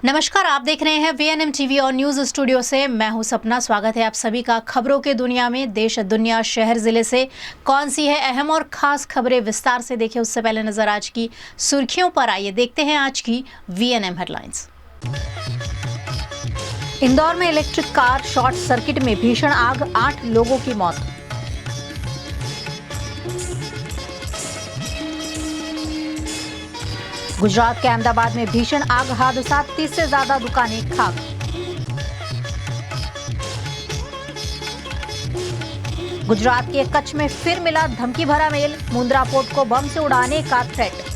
नमस्कार, आप देख रहे हैं VNM टीवी और न्यूज स्टूडियो से मैं हूं सपना। स्वागत है आप सभी का खबरों के दुनिया में। देश, दुनिया, शहर, जिले से कौन सी है अहम और खास खबरें विस्तार से देखें उससे पहले नजर आज की सुर्खियों पर। आइए देखते हैं आज की VNM हेडलाइंस। इंदौर में इलेक्ट्रिक कार शॉर्ट सर्किट में भीषण आग, 8 लोगों की मौत। गुजरात के अहमदाबाद में भीषण आग हादसा, 30 से ज्यादा दुकानें खाक। गुजरात के कच्छ में फिर मिला धमकी भरा मेल, मुंद्रा पोर्ट को बम से उड़ाने का थ्रेट।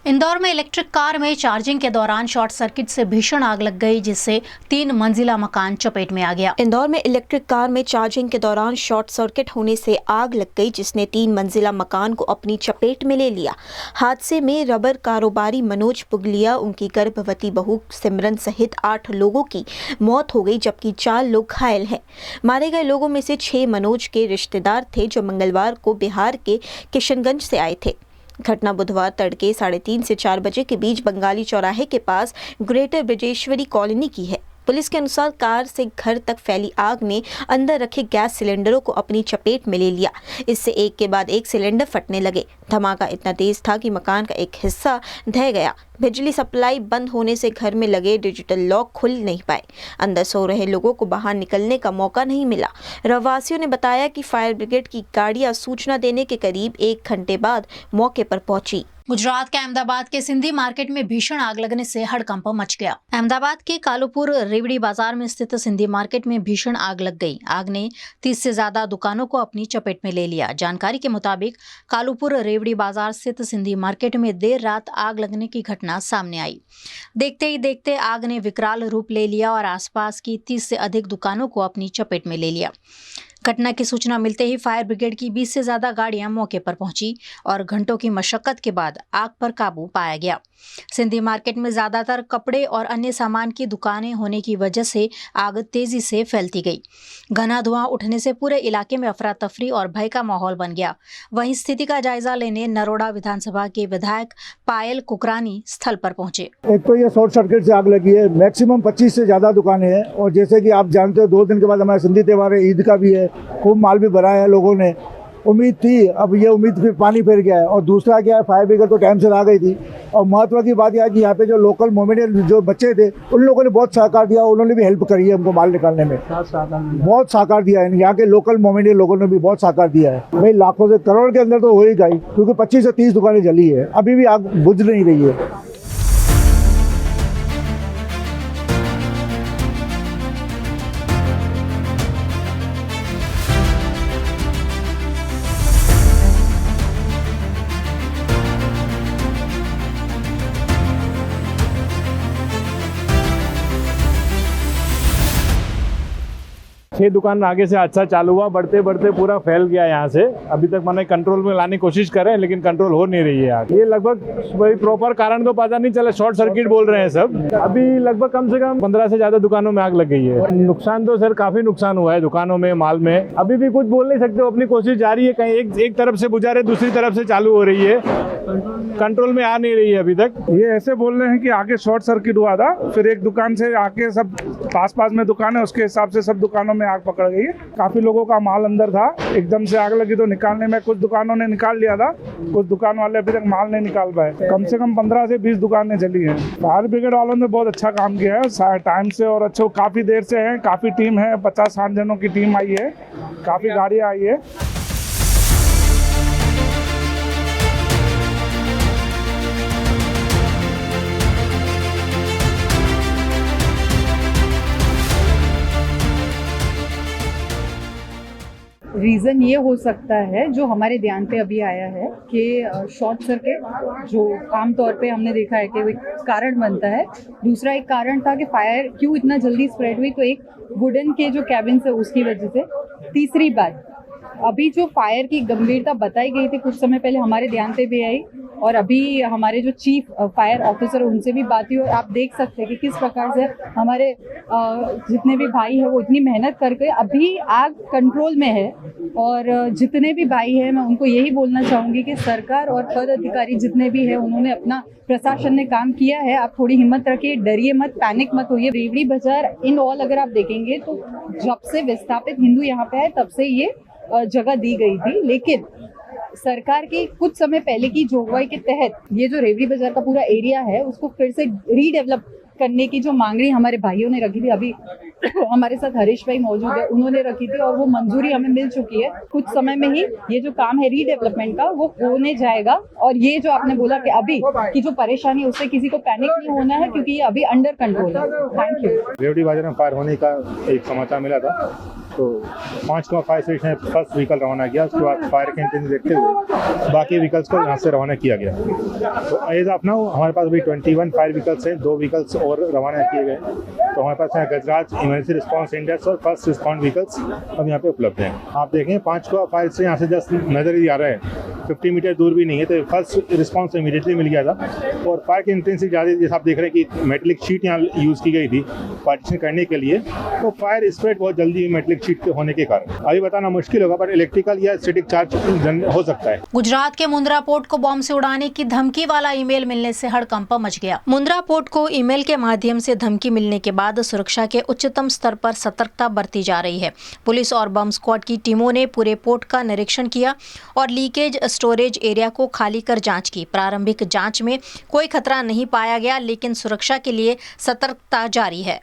इंदौर में इलेक्ट्रिक कार में चार्जिंग के दौरान शॉर्ट सर्किट से भीषण आग लग गई, जिससे 3 मंजिला मकान चपेट में आ गया। इंदौर में इलेक्ट्रिक कार में चार्जिंग के दौरान शॉर्ट सर्किट होने से आग लग गई, जिसने 3 मंजिला मकान को अपनी चपेट में ले लिया। हादसे में रबर कारोबारी मनोज पुगलिया, उनकी गर्भवती बहू सिमरन सहित 8 लोगों की मौत हो गई, जबकि 4 लोग घायल हैं। मारे गए लोगों में से 6 मनोज के रिश्तेदार थे, जो मंगलवार को बिहार के किशनगंज से आए थे। घटना बुधवार तड़के 3:30 से 4 बजे के बीच बंगाली चौराहे के पास ग्रेटर ब्रजेश्वरी कॉलोनी की है। पुलिस के अनुसार कार से घर तक फैली आग ने अंदर रखे गैस सिलेंडरों को अपनी चपेट में ले लिया। इससे एक के बाद एक सिलेंडर फटने लगे। धमाका इतना तेज था कि मकान का एक हिस्सा ढह गया। बिजली सप्लाई बंद होने से घर में लगे डिजिटल लॉक खुल नहीं पाए। अंदर सो रहे लोगों को बाहर निकलने का मौका नहीं मिला। रहवासियों ने बताया कि फायर ब्रिगेड की गाड़ियां सूचना देने के करीब 1 घंटे बाद मौके पर पहुंची। गुजरात के अहमदाबाद के सिंधी मार्केट में भीषण आग लगने से हड़कंप मच गया। अहमदाबाद के कालूपुर रेवड़ी बाजार में स्थित सिंधी मार्केट में भीषण आग लग गई। आग ने 30 से ज्यादा दुकानों को अपनी चपेट में ले लिया। जानकारी के मुताबिक कालूपुर रेवड़ी बाजार स्थित सिंधी मार्केट में देर रात आग लगने की घटना सामने आई। देखते ही देखते आग ने विकराल रूप ले लिया और आसपास की 30 से अधिक दुकानों को अपनी चपेट में ले लिया। घटना की सूचना मिलते ही फायर ब्रिगेड की 20 से ज्यादा गाड़ियां मौके पर पहुंची और घंटों की मशक्कत के बाद आग पर काबू पाया गया। सिंधी मार्केट में ज्यादातर कपड़े और अन्य सामान की दुकानें होने की वजह से आग तेजी से फैलती गई। घना धुआं उठने से पूरे इलाके में अफरा तफरी और भय का माहौल बन गया। वहीं स्थिति का जायजा लेने नरोड़ा विधानसभा के विधायक पायल कुकरानी स्थल पर पहुंचे। एक तो ये शॉर्ट सर्किट से आग लगी है। मैक्सिमम 25 से ज्यादा दुकानें हैं और जैसे कि आप जानते हो 2 दिन के बाद हमारे सिंधी त्योहार है, ईद का भी है। खूब माल भी भरा है लोगों ने। उम्मीद थी, अब ये उम्मीद फिर पानी फिर गया है। और दूसरा क्या है, फायर ब्रिगेड तो टाइम से आ गई थी। और महत्व की बात यह है कि यहाँ पे जो लोकल मोमेडियन जो बच्चे थे उन लोगों ने बहुत सहकार दिया। उन्होंने भी हेल्प करी है हमको माल निकालने में, बहुत सहकार दिया है। यहाँ के लोकल मोमेडियन लोगों ने भी बहुत सहकार दिया है। भाई लाखों से करोड़ के अंदर तो हो ही गई, क्योंकि 25 से 30 दुकानें जली है, अभी भी आग बुझ नहीं रही है। छह दुकान आगे से अच्छा चालू हुआ, बढ़ते बढ़ते पूरा फैल गया यहाँ से। अभी तक मैंने कंट्रोल में लाने की कोशिश कर रहे हैं, लेकिन कंट्रोल हो नहीं रही है आग। ये लगभग वही प्रॉपर कारण तो पता नहीं चला, शॉर्ट सर्किट बोल रहे हैं सब। अभी लगभग कम से कम 15 से ज्यादा दुकानों में आग लग गई है। नुकसान तो सर काफी नुकसान हुआ है दुकानों में, माल में। अभी भी कुछ बोल नहीं सकते, अपनी कोशिश जारी है। कहीं एक तरफ से बुझा रहे, दूसरी तरफ से चालू हो रही है, कंट्रोल में आ नहीं रही है अभी तक। ये ऐसे बोल रहे हैं कि आगे शॉर्ट सर्किट हुआ था, फिर एक दुकान से आके सब पास में दुकान है, उसके हिसाब से सब दुकानों में आग पकड़ गई है। काफी लोगों का माल अंदर था, एकदम से आग लगी तो निकालने में कुछ दुकानों ने निकाल लिया था, कुछ दुकान वाले अभी तक माल नहीं निकाल पाए। कम से कम 15 से 20 दुकानें जली हैं। फायर ब्रिगेड वालों ने बहुत अच्छा काम किया है टाइम से, और अच्छा काफी देर से है। काफी टीम है, 50-60 जनों की टीम आई है, काफी गाड़ियां आई है। रीज़न ये हो सकता है, जो हमारे ध्यान पे अभी आया है, कि शॉर्ट सर्किट जो आमतौर पे हमने देखा है कि वो एक कारण बनता है। दूसरा एक कारण था कि फायर क्यों इतना जल्दी स्प्रेड हुई, तो एक वुडन के जो कैबिन है उसकी वजह से। तीसरी बात अभी जो फायर की गंभीरता बताई गई थी कुछ समय पहले हमारे ध्यान पे भी आई, और अभी हमारे जो चीफ फायर ऑफिसर उनसे भी बात हुई, और आप देख सकते हैं कि किस प्रकार से हमारे जितने भी भाई हैं वो इतनी मेहनत करके अभी आग कंट्रोल में है। और जितने भी भाई हैं मैं उनको यही बोलना चाहूँगी कि सरकार और पद अधिकारी जितने भी हैं उन्होंने अपना, प्रशासन ने काम किया है। आप थोड़ी हिम्मत रखिए, डरिए मत, पैनिक मत होइए। रेवड़ी बाजार इन ऑल अगर आप देखेंगे तो जब से विस्थापित हिंदू यहाँ पे आए तब से ये जगह दी गई थी, लेकिन सरकार की कुछ समय पहले की जोगवाई के तहत ये जो रेवड़ी बाजार का पूरा एरिया है उसको फिर से रीडेवलप करने की जो मांगनी हमारे भाइयों ने रखी थी, अभी हमारे साथ हरीश भाई मौजूद है, उन्होंने रखी थी और वो मंजूरी हमें मिल चुकी है। कुछ समय में ही ये जो काम है रीडेवलपमेंट का वो होने जाएगा। और ये जो आपने बोला कि अभी की जो परेशानी है उससे किसी को पैनिक नहीं होना है, क्योंकि ये अभी अंडर कंट्रोल है। Thank you. रेवड़ी बाजार में फायर होने का एक समाचार मिला था, तो 5 फायर स्टेशन ने फर्स्ट व्हीकल रवाना किया। उसके बाद फायर के इंटेंस देखते हुए बाकी व्हीकल्स को यहाँ से रवाना किया गया। तो एज ऑफ नाउ हमारे पास अभी 21 फायर व्हीकल्स हैं, 2 व्हीकल्स और रवाना किए गए। तो हमारे पास यहाँ गजराज इमरजेंसी रिस्पांस इंडेक्स और फर्स्ट रिस्पॉन्ड व्हीकल्स अब यहाँ पे उपलब्ध हैं। आप देखें 5 फायर से यहाँ से जस्ट नजर ही आ रहा है, 50 मीटर दूर भी नहीं है। तो फर्स्ट रिस्पॉन्स इमीडिएटली मिल गया था। और फायर की इंटेंसिटी ज़्यादा, जैसे आप देख रहे हैं कि मेटलिक शीट यहाँ यूज़ की गई थी पार्टीशन करने के लिए, तो फायर स्प्रेड बहुत जल्दी मेटलिक शीट के होने के कारण अभी बताना मुश्किल होगा, पर इलेक्ट्रिकल या स्टैटिक चार्ज हो सकता है। गुजरात के मुंद्रा पोर्ट को बॉम्ब से उड़ाने की धमकी वाला ईमेल मिलने से हड़कंप मच गया। मुंद्रा पोर्ट को ईमेल के माध्यम से धमकी मिलने के बाद सुरक्षा के उच्चतम स्तर पर सतर्कता बरती जा रही है। पुलिस और बम स्क्वाड की टीमों ने पूरे पोर्ट का निरीक्षण किया और लीकेज स्टोरेज एरिया को खाली कर जांच की। प्रारंभिक जांच में कोई खतरा नहीं पाया गया, लेकिन सुरक्षा के लिए सतर्कता जारी है।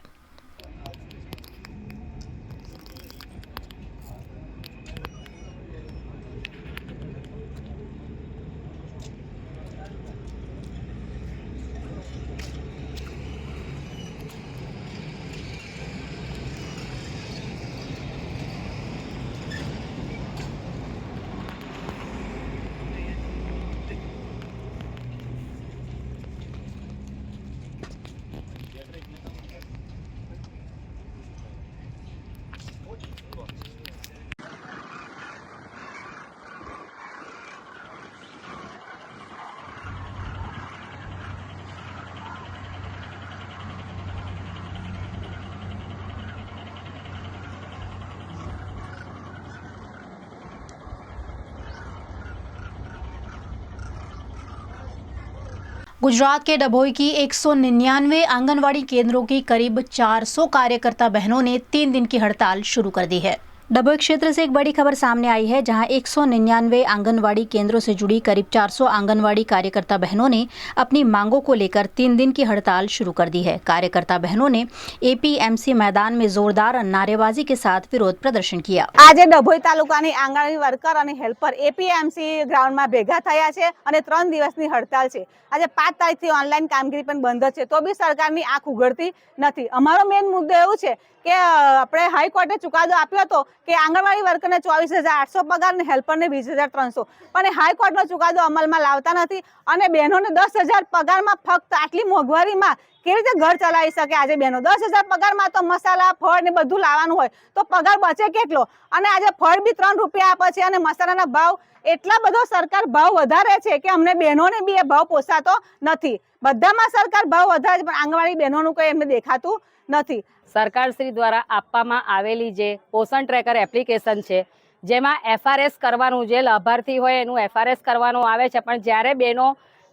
गुजरात के डभोई की 199 आंगनवाड़ी केंद्रों की करीब 400 कार्यकर्ता बहनों ने 3 दिन की हड़ताल शुरू कर दी है। डभोई क्षेत्र से एक बड़ी खबर सामने आई है, जहां 199 आंगनवाड़ी केंद्रों से जुड़ी करीब 400 आंगनवाड़ी कार्यकर्ता बहनों ने अपनी मांगों को लेकर 3 दिन की हड़ताल शुरू कर दी है। कार्यकर्ता बहनों ने एपीएमसी मैदान में जोरदार नारेबाजी के साथ विरोध प्रदर्शन किया। आज डभोई तालुकानी आंगणवाड़ी वर्कर और हेल्पर एपीएमसी ग्राउंड में भेगा थया छे અને 3 દિવસની હડતાલ છે। આજે 5 તારીખથી ઓનલાઈન કામગીરી પણ બંધ છે, તો બી સરકારની આંખ ઉઘડતી નથી। અમારો મેઇન મુદ્દો એવું છે કે આપણે હાઈકોર્ટે ચુકાદો આપ્યો હતો કે આંગણવાડી વર્કરને 24,800 પગાર અને હેલ્પરને 20,300, પણ હાઈકોર્ટનો ચુકાદો અમલમાં લાવતા નથી અને બહેનોને 10,000 પગારમાં ફક્ત આટલી મોંઘવારીમાં કેવી રીતે ઘર ચલાવી શકે? આજે બહેનો 10,000 પગારમાં તો મસાલા ફળ ને બધું લાવવાનું હોય તો પગાર બચે કેટલો? અને આજે ફળ બી 3 રૂપિયા આપે છે અને મસાલાના ભાવ એટલા બધો સરકાર ભાવ વધારે છે કે અમને બહેનોને બી એ ભાવ પોસાતો નથી। બધામાં સરકાર ભાવ વધારે છે, પણ આંગણવાડી બહેનોનું કોઈ એમને દેખાતું નથી। સરકારશ્રી દ્વારા આપવામાં આવેલી જે પોષણ ટ્રેકર એપ્લિકેશન છે, જેમાં એફઆરએસ કરવાનું, જે લાભાર્થી હોય એનું એફઆરએસ કરવાનું આવે છે, પણ જ્યારે બહેનો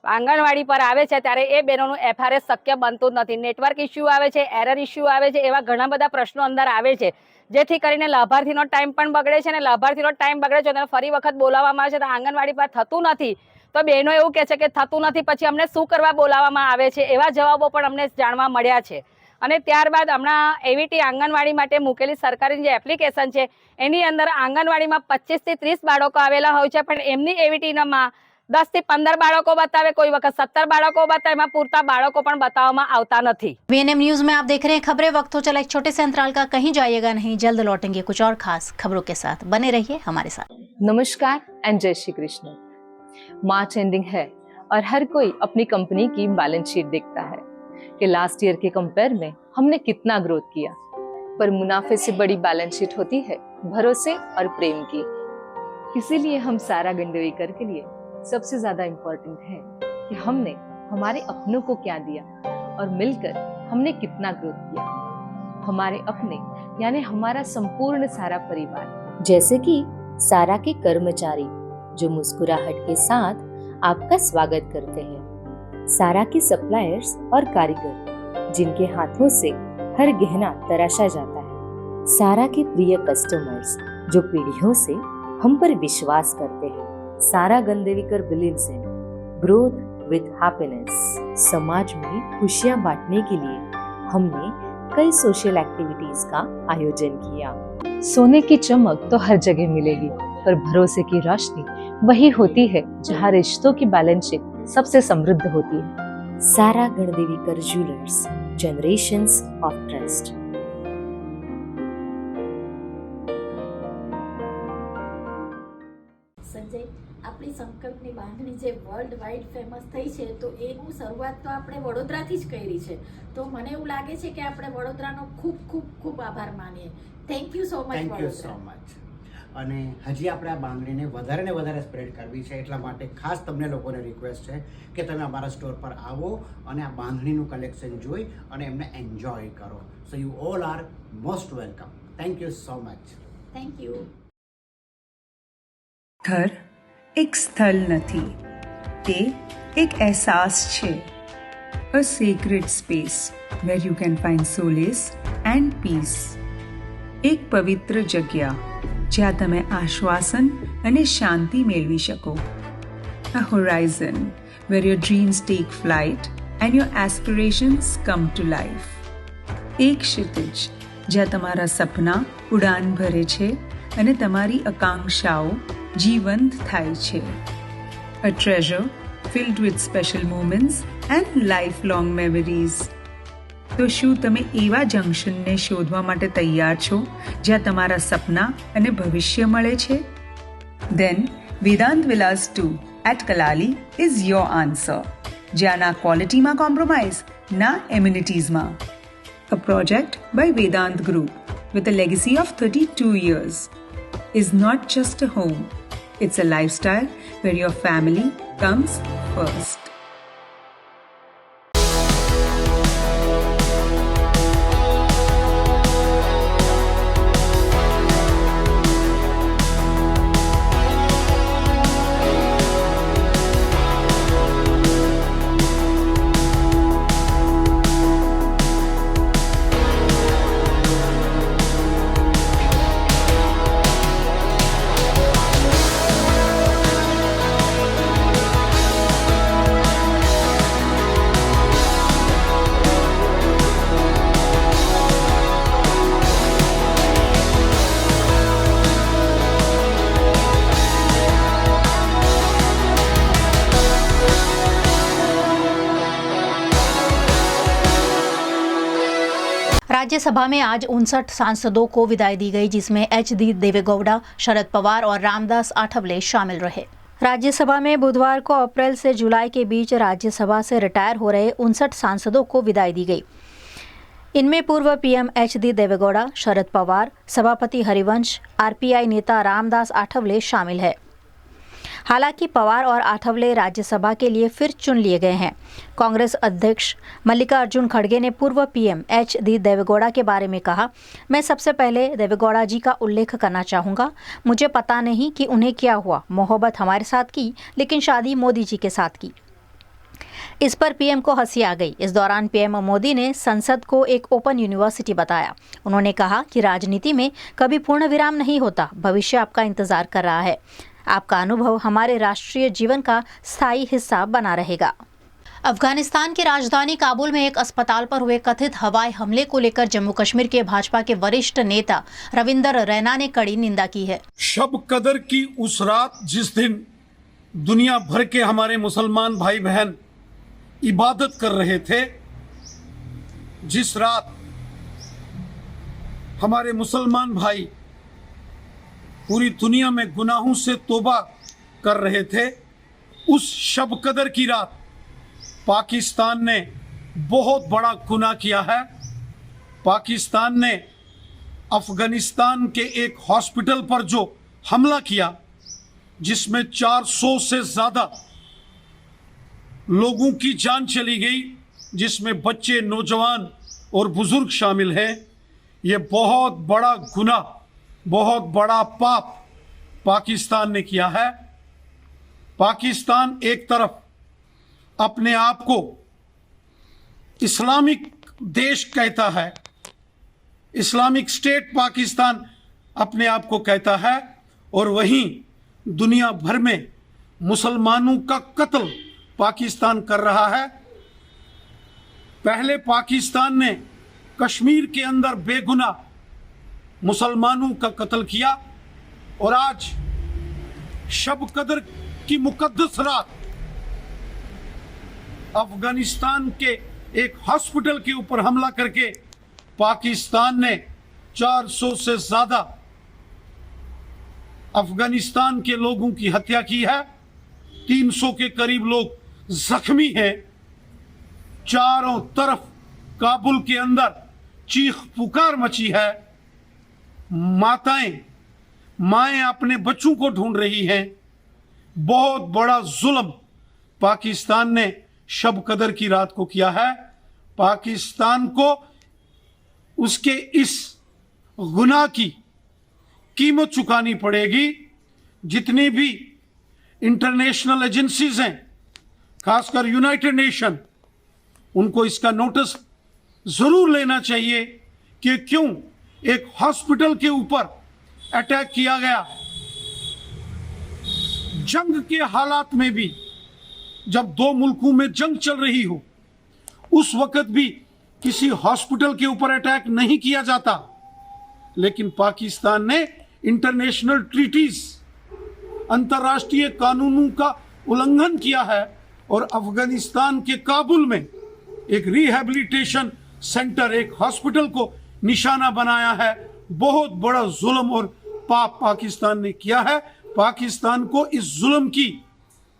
આંગણવાડી પર આવે છે ત્યારે એ બહેનોનું એફઆરએસ શક્ય બનતું નથી। નેટવર્ક ઇસ્યુ આવે છે, એરર ઇસ્યુ આવે છે, એવા ઘણા બધા પ્રશ્નો અંદર આવે છે, જેથી કરીને લાભાર્થીનો ટાઈમ પણ બગડે છે અને લાભાર્થીનો ટાઈમ બગડે છે અને ફરી વખત બોલાવવામાં આવે છે તો આંગણવાડી પર થતું નથી। તો બહેનો એવું કહે છે કે થતું નથી, પછી અમને શું કરવા બોલાવવામાં આવે છે, એવા જવાબો પણ અમને જાણવા મળ્યા છે। અને ત્યારબાદ હમણાં એવીટી આંગણવાડી માટે મૂકેલી સરકારની જે એપ્લિકેશન છે એની અંદર આંગણવાડીમાં 25 થી 30 બાળકો આવેલા હોય છે, પણ એમની એવીટીમાં 10 થી 15 બાળકો બતાવે, कोई वक्त 70 बाळको बतावे, एमां पूरता बाळको पण बताववामां आवता नथी। वीएनएम न्यूज में आप देख रहे हैं खबरें। वक्त हो चला एक छोटे से अंतराल का, कहीं जाइएगा नहीं, जल्द लौटेंगे कुछ और खास खबरों के साथ, बने रहिए हमारे साथ। नमस्कार एंड जय श्री कृष्ण। मार्च एंडिंग है और हर कोई अपनी कंपनी की बैलेंस शीट देखता है कि लास्ट ईयर के कंपेयर में हमने कितना ग्रोथ किया, पर मुनाफे से बड़ी बैलेंस शीट होती है भरोसे और प्रेम की। इसीलिए हम सारा गंडोईकर के लिए सबसे ज्यादा इम्पोर्टेंट है कि हमने हमारे अपनों को क्या दिया और मिलकर हमने कितना ग्रोथ किया। हमारे अपने यानी हमारा संपूर्ण सारा परिवार, जैसे कि सारा के कर्मचारी जो मुस्कुराहट के साथ आपका स्वागत करते हैं, सारा के सप्लायर्स और कारीगर जिनके हाथों से हर गहना तराशा जाता है, सारा के प्रिय कस्टमर्स जो पीढ़ियों से हम पर विश्वास करते हैं। Sara Gandevikar believes in growth with happiness. समाज में खुशियां बांटने के लिए हमने कई सोशल एक्टिविटीज का आयोजन किया। सोने की चमक तो हर जगह मिलेगी, पर भरोसे की रोशनी वही होती है जहाँ रिश्तों की बैलेंस शीट सबसे समृद्ध होती है। Sara Gandevikar jewellers, generations of trust. Sanjay, આપણી સંકલ્પની બાંધણી જે વર્લ્ડ વાઇડ ફેમસ થઈ છે તો એનું શરૂઆત તો આપણે વડોદરાથી જ કરી છે, તો મને એવું લાગે છે કે આપણે વડોદરાનો ખૂબ ખૂબ ખૂબ આભાર માનીએ. Thank you so much. Thank you so much. અને હજી આપણે આ બાંધણીને વધારે ને વધારે સ્પ્રેડ કરવી છે, એટલા માટે ખાસ તમને લોકોને રિક્વેસ્ટ છે કે તમે અમારા સ્ટોર પર આવો અને આ બાંધણીનું કલેક્શન જોઈ અને એમને એન્જોય કરો. So you all are most welcome. Thank you so much. Thank you. ઘર એક સ્થળ નથી, તે એક અહેસાસ છે. A sacred space where you can find solace and peace. એક પવિત્ર જગ્યા જ્યાં તમે આશ્વાસન અને શાંતિ મેળવી શકો. A horizon where your dreams take flight and your aspirations come to life. એક ક્ષિતિજ જ્યાં તમારા સપના ઉડાન ભરે છે અને તમારી આકાંક્ષાઓ જીવંત થાય છે. A treasure filled with special moments and lifelong memories. તો શું તમે એવા જંકશનને શોધવા માટે તૈયાર છો જ્યાં તમારા સપના અને ભવિષ્ય મળે છે? Then Vedant Villas 2 at Kalali is your answer. જ્યાં ના ક્વોલિટીમાં કોમ્પ્રોમાઇઝ, ના એમ્યુનિટીઝમાં. A project by Vedant Group with a legacy of 32 years is not just a home. It's a lifestyle where your family comes first. Rajya Sabha में आज 59 सांसदों को विदाई दी गई, जिसमें एच.डी. देवेगौड़ा, शरद पवार और रामदास आठवले शामिल रहे। राज्यसभा में बुधवार को अप्रैल से जुलाई के बीच राज्यसभा से रिटायर हो रहे 59 सांसदों को विदाई दी गई। इनमें पूर्व पीएम एच.डी. देवेगौड़ा, शरद पवार, सभापति हरिवंश, आरपीआई नेता रामदास आठवले शामिल है। हालांकि पवार और आठवले राज्यसभा के लिए फिर चुन लिए गए हैं। कांग्रेस अध्यक्ष मल्लिकार्जुन खड़गे ने पूर्व पीएम एच.डी. देवेगौड़ा के बारे में कहा, मैं सबसे पहले देवेगौड़ा जी का उल्लेख करना चाहूँगा। मुझे पता नहीं कि उन्हें क्या हुआ, मोहब्बत हमारे साथ की, लेकिन शादी मोदी जी के साथ की। इस पर पीएम को हंसी आ गई। इस दौरान पीएम मोदी ने संसद को एक ओपन यूनिवर्सिटी बताया। उन्होंने कहा कि राजनीति में कभी पूर्ण विराम नहीं होता, भविष्य आपका इंतजार कर रहा है। आपका अनुभव हमारे राष्ट्रीय जीवन का स्थायी हिस्सा बना रहेगा। अफगानिस्तान की राजधानी काबुल में एक अस्पताल पर हुए कथित हवाई हमले को लेकर जम्मू कश्मीर के भाजपा के वरिष्ठ नेता रविंदर रैना ने कड़ी निंदा की है। शब कदर की उस रात जिस दिन दुनिया भर के हमारे मुसलमान भाई बहन इबादत कर रहे थे, जिस रात हमारे मुसलमान भाई पूरी दुनिया में गुनाहों से तौबा कर रहे थे, उस शब कदर की रात पाकिस्तान ने बहुत बड़ा गुनाह किया है। पाकिस्तान ने अफगानिस्तान के एक हॉस्पिटल पर जो हमला किया, जिसमें 400 से ज्यादा लोगों की जान चली गई, जिसमें बच्चे, नौजवान और बुजुर्ग शामिल हैं। ये बहुत बड़ा गुनाह, बहुत बड़ा पाप पाकिस्तान ने किया है। पाकिस्तान एक तरफ अपने आप को इस्लामिक देश कहता है, इस्लामिक स्टेट पाकिस्तान अपने आप को कहता है, और वहीं दुनिया भर में मुसलमानों का कत्ल पाकिस्तान कर रहा है। पहले पाकिस्तान ने कश्मीर के अंदर बेगुनाह मुसलमानों का कत्ल किया, और आज शब कदर की मुकद्दस रात अफगानिस्तान के एक हॉस्पिटल के ऊपर हमला करके पाकिस्तान ने 400 से ज्यादा अफगानिस्तान के लोगों की हत्या की है। 300 के करीब लोग जख्मी हैं। चारों तरफ काबुल के अंदर चीख पुकार मची है। माएं अपने बच्चों को ढूंढ रही हैं। बहुत बड़ा जुल्म पाकिस्तान ने शब कदर की रात को किया है। पाकिस्तान को उसके इस गुनाह की कीमत चुकानी पड़ेगी। जितनी भी इंटरनेशनल एजेंसीज हैं, खासकर यूनाइटेड नेशन, उनको इसका नोटिस जरूर लेना चाहिए कि क्यों एक हॉस्पिटल के ऊपर अटैक किया गया। जंग के हालात में भी, जब दो मुल्कों में जंग चल रही हो, उस वक्त भी किसी हॉस्पिटल के ऊपर अटैक नहीं किया जाता। लेकिन पाकिस्तान ने इंटरनेशनल ट्रीटीज, अंतर्राष्ट्रीय कानूनों का उल्लंघन किया है और अफगानिस्तान के काबुल में एक रिहैबिलिटेशन सेंटर, एक हॉस्पिटल को निशाना बनाया है। बहुत बड़ा जुल्म और पाप पाकिस्तान ने किया है। पाकिस्तान को इस जुल्म की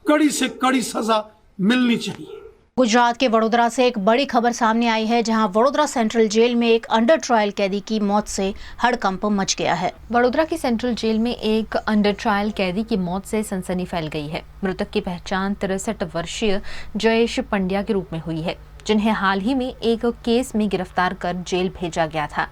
कड़ी से कड़ी सजा मिलनी चाहिए। गुजरात के वडोदरा से एक बड़ी खबर सामने आई है, जहां वडोदरा सेंट्रल जेल में एक अंडर ट्रायल कैदी की मौत से हड़कंप मच गया है। वडोदरा की सेंट्रल जेल में एक अंडर ट्रायल कैदी की मौत से सनसनी फैल गई है। मृतक की पहचान 63 वर्षीय जयेश पंड्या के रूप में हुई है, जिन्हें हाल ही में एक केस में गिरफ्तार कर जेल भेजा गया था।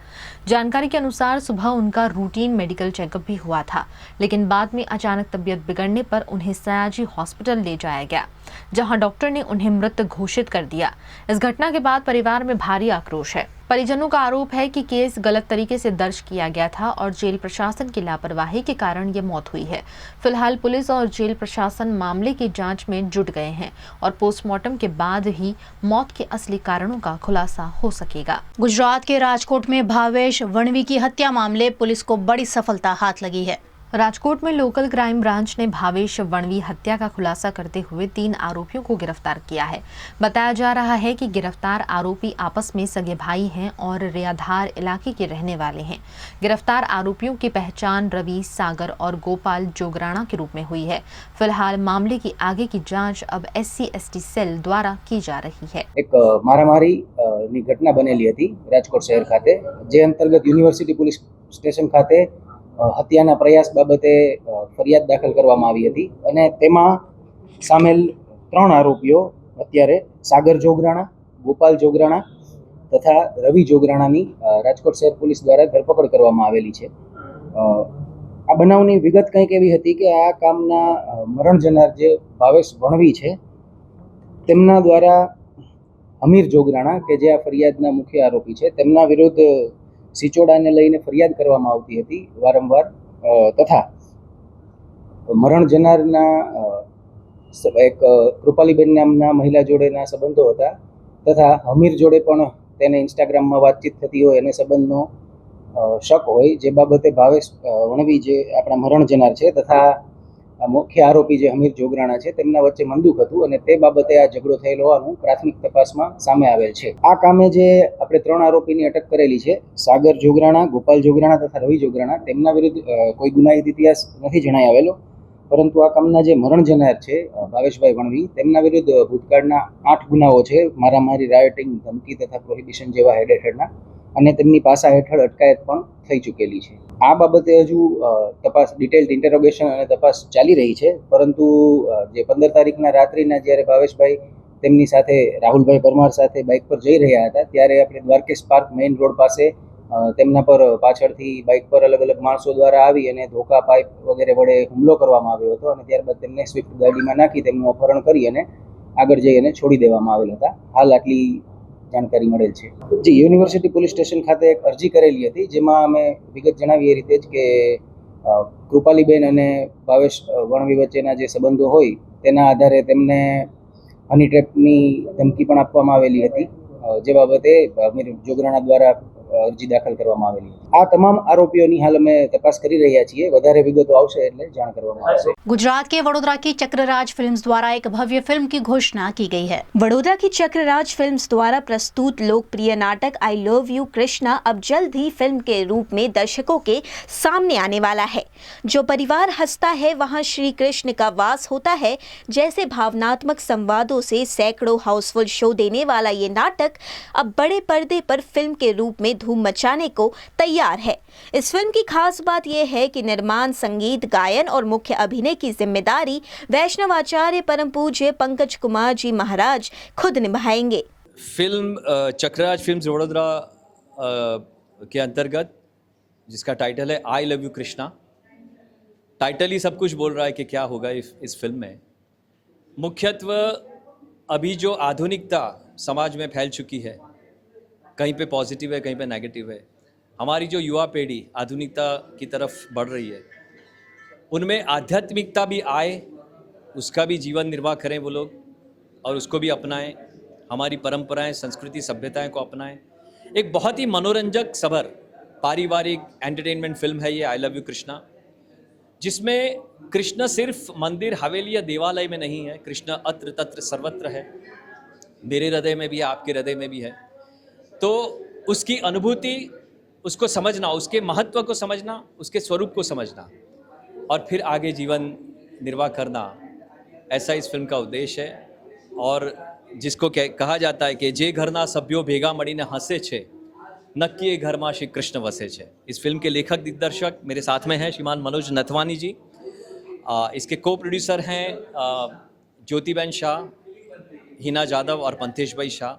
जानकारी के अनुसार सुबह उनका रूटीन मेडिकल चेकअप भी हुआ था, लेकिन बाद में अचानक तबीयत बिगड़ने पर उन्हें सयाजी हॉस्पिटल ले जाया गया, जहां डॉक्टर ने उन्हें मृत घोषित कर दिया। इस घटना के बाद परिवार में भारी आक्रोश है। परिजनों का आरोप है कि केस गलत तरीके से दर्ज किया गया था और जेल प्रशासन की लापरवाही के कारण ये मौत हुई है। फिलहाल पुलिस और जेल प्रशासन मामले की जांच में जुट गए हैं और पोस्टमार्टम के बाद ही मौत के असली कारणों का खुलासा हो सकेगा। गुजरात के राजकोट में भावेश वणवी की हत्या मामले पुलिस को बड़ी सफलता हाथ लगी है। राजकोट में लोकल क्राइम ब्रांच ने भावेश वणवी हत्या का खुलासा करते हुए 3 आरोपियों को गिरफ्तार किया है। बताया जा रहा है कि गिरफ्तार आरोपी आपस में सगे भाई हैं और रियाधार इलाके के रहने वाले हैं। गिरफ्तार आरोपियों की पहचान रवि, सागर और गोपाल जोगराणा के रूप में हुई है। फिलहाल मामले की आगे की जांच अब SC/ST सेल द्वारा की जा रही है। एक मारामारी घटना बनेली हती राजकोट शहर खाते, जे अंतर्गत यूनिवर्सिटी पुलिस स्टेशन खाते हत्याना प्रयास बाबते फरियाद दाखल કરવામાં આવી હતી અને તેમાં સામેલ 3 આરોપીઓ અત્યારે સાગર જોગરાણા, ગોપાલ જોગરાણા તથા રવિ જોગરાણાની રાજકોટ શહેર પોલીસ દ્વારા ધરપકડ કરવામાં આવેલી છે। આ બનાવની વિગત કંઈક એવી હતી કે આ કામના મરણ જનાર જે ભાવેશ વણવી છે તેમના દ્વારા અમીર જોગરાણા કે જે આ ફરિયાદના મુખ્ય આરોપી છે તેમના વિરુદ્ધ સિચોડાને લઈને ફરિયાદ કરવામાં આવતી હતી વારંવાર, તથા મરણ જનારના એક કૃપાલીબેન નામના મહિલા જોડેના સંબંધો હતા, તથા હમીર જોડે પણ તેને ઇન્સ્ટાગ્રામમાં વાતચીત થતી હોય અને સંબંધનો શક હોય, જે બાબતે ભાવેશ વણવી જે આપણા મરણ જનાર છે તથા મુખ્ય આરોપી જે હમીર જોગરાણા છે તેમના વચ્ચે મંદુક હતું અને તે બાબતે આ ઝઘડો થયેલો હોવાનું પ્રાથમિક તપાસમાં સામે આવેલ છે। આ કામે જે આપણે 3 આરોપીની અટક કરેલી છે, સાગર જોગરાણા, ગોપાલ જોગરાણા તથા રવિ જોગરાણા, તેમના વિરુદ્ધ કોઈ ગુનાહિત ઇતિહાસ નથી જણાઈ આવેલો, પરંતુ આ કામના જે મરણ જનાર છે ભાવેશભાઈ વણવી તેમના વિરુદ્ધ ભૂતકાળના 8 ગુનાઓ છે, મારામારી, રાયોટિંગ, ધમકી તથા પ્રોહિબિશન જેવા હેડ હેઠળના, અને તેમની પાસા હેઠળ અટકાયત પણ થઈ ચૂકેલી છે। આ બાબતે હજુ તપાસ ડિટેલ્ડ ઇન્ટરોગેશન અને તપાસ ચાલી રહી છે, પરંતુ જે 15 તારીખના રાત્રિના જ્યારે ભાવેશભાઈ તેમની સાથે રાહુલભાઈ પરમાર સાથે બાઇક પર જઈ રહ્યા હતા ત્યારે આપણે દ્વારકેશ પાર્ક મેઇન રોડ પાસે તેમના પર પાછળથી બાઇક પર અલગ અલગ માણસો દ્વારા આવી અને ધોકા પાઇપ વગેરે વડે હુમલો કરવામાં આવ્યો હતો અને ત્યારબાદ તેમને સ્વિફ્ટ ગાડીમાં નાખી તેમનું અપહરણ કરી અને આગળ જઈ અને છોડી દેવામાં આવેલ હતા. હાલ આટલી જાણકારી મળેલ છે. જી, યુનિવર્સિટી પોલીસ સ્ટેશન ખાતે એક અરજી કરેલી હતી, જેમાં અમે વિગત જણાવી એ રીતે જ કે કૃપાલીબેન અને ભાવેશ વણવી વચ્ચેના જે સંબંધો હોય તેના આધારે તેમને હની ટ્રેપની ધમકી પણ આપવામાં આવેલી હતી, જે બાબતે અમીર જોગરાણા દ્વારા અરજી દાખલ કરવામાં આવેલી. આ તમામ આરોપીઓની હાલ અમે તપાસ કરી રહ્યા છીએ. વધારે વિગતો આવશે એટલે જાણ કરવામાં આવશે. गुजरात के वडोदरा की चक्रराज फिल्म्स द्वारा एक भव्य फिल्म की घोषणा की गई है. बड़ौदा की चक्रराज फिल्म्स द्वारा प्रस्तुत लोकप्रिय नाटक आई लव यू कृष्णा अब जल्द ही फिल्म के रूप में दर्शकों के सामने आने वाला है. जो परिवार हंसता है वहाँ श्री कृष्ण का वास होता है जैसे भावनात्मक संवादों से सैकड़ों हाउसफुल शो देने वाला ये नाटक अब बड़े पर्दे पर फिल्म के रूप में धूम मचाने को तैयार है. इस फिल्म की खास बात यह है कि निर्माण, संगीत, गायन और मुख्य अभिनय की जिम्मेदारी वैष्णव आचार्य परम पूज्य पंकज कुमार जी महाराज खुद निभाएंगे. फिल्म चक्रराज फिल्म्स वडोदरा के अंतर्गत जिसका टाइटल है I love you Krishna, title ही सब कुछ बोल रहा है कि क्या होगा इस फिल्म में. मुख्यत्व अभी जो आधुनिकता समाज में फैल चुकी है, कहीं पे पॉजिटिव है कहीं पे नेगेटिव है, हमारी जो युवा पीढ़ी आधुनिकता की तरफ बढ़ रही है, उनमें आध्यात्मिकता भी आए, उसका भी जीवन निर्वाह करें वो लोग और उसको भी अपनाएं, हमारी परंपराएं, संस्कृति, सभ्यताएं को अपनाएं. एक बहुत ही मनोरंजक सबर पारिवारिक एंटरटेनमेंट फिल्म है ये आई लव यू कृष्णा, जिसमें कृष्ण सिर्फ मंदिर, हवेली या देवालय में नहीं है. कृष्ण अत्र तत्र सर्वत्र है, मेरे हृदय में भी है, आपके हृदय में भी है. तो उसकी अनुभूति, उसको समझना, उसके महत्व को समझना, उसके स्वरूप को समझना और फिर आगे जीवन निर्वाह करना, ऐसा इस फिल्म का उद्देश्य है. और जिसको कहा जाता है कि जे घरना सभ्यो भेगा मळीने हंसे छे, नक्की ए घरमा श्री कृष्ण वसे छे. इस फिल्म के लेखक दिग्दर्शक मेरे साथ में हैं श्रीमान मनोज नथवानी जी. इसके को प्रोड्यूसर हैं ज्योतिबेन शाह, हिना जादव और पंथेश भाई शाह.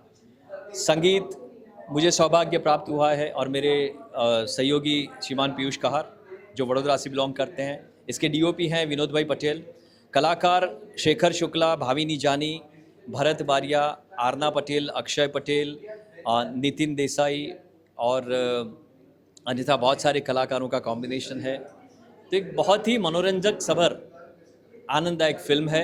संगीत मुझे सौभाग्य प्राप्त हुआ है और मेरे सहयोगी श्रीमान पीयूष कहार जो वडोदरा से बिलोंग करते हैं. इसके डीओपी हैं विनोद भाई पटेल. कलाकार शेखर शुक्ला, भाविनी जानी, भरत बारिया, आरना पटेल, अक्षय पटेल, नितिन देसाई और अन्यथा बहुत सारे कलाकारों का कॉम्बिनेशन है. तो एक बहुत ही मनोरंजक, सबर, आनंददायक फिल्म है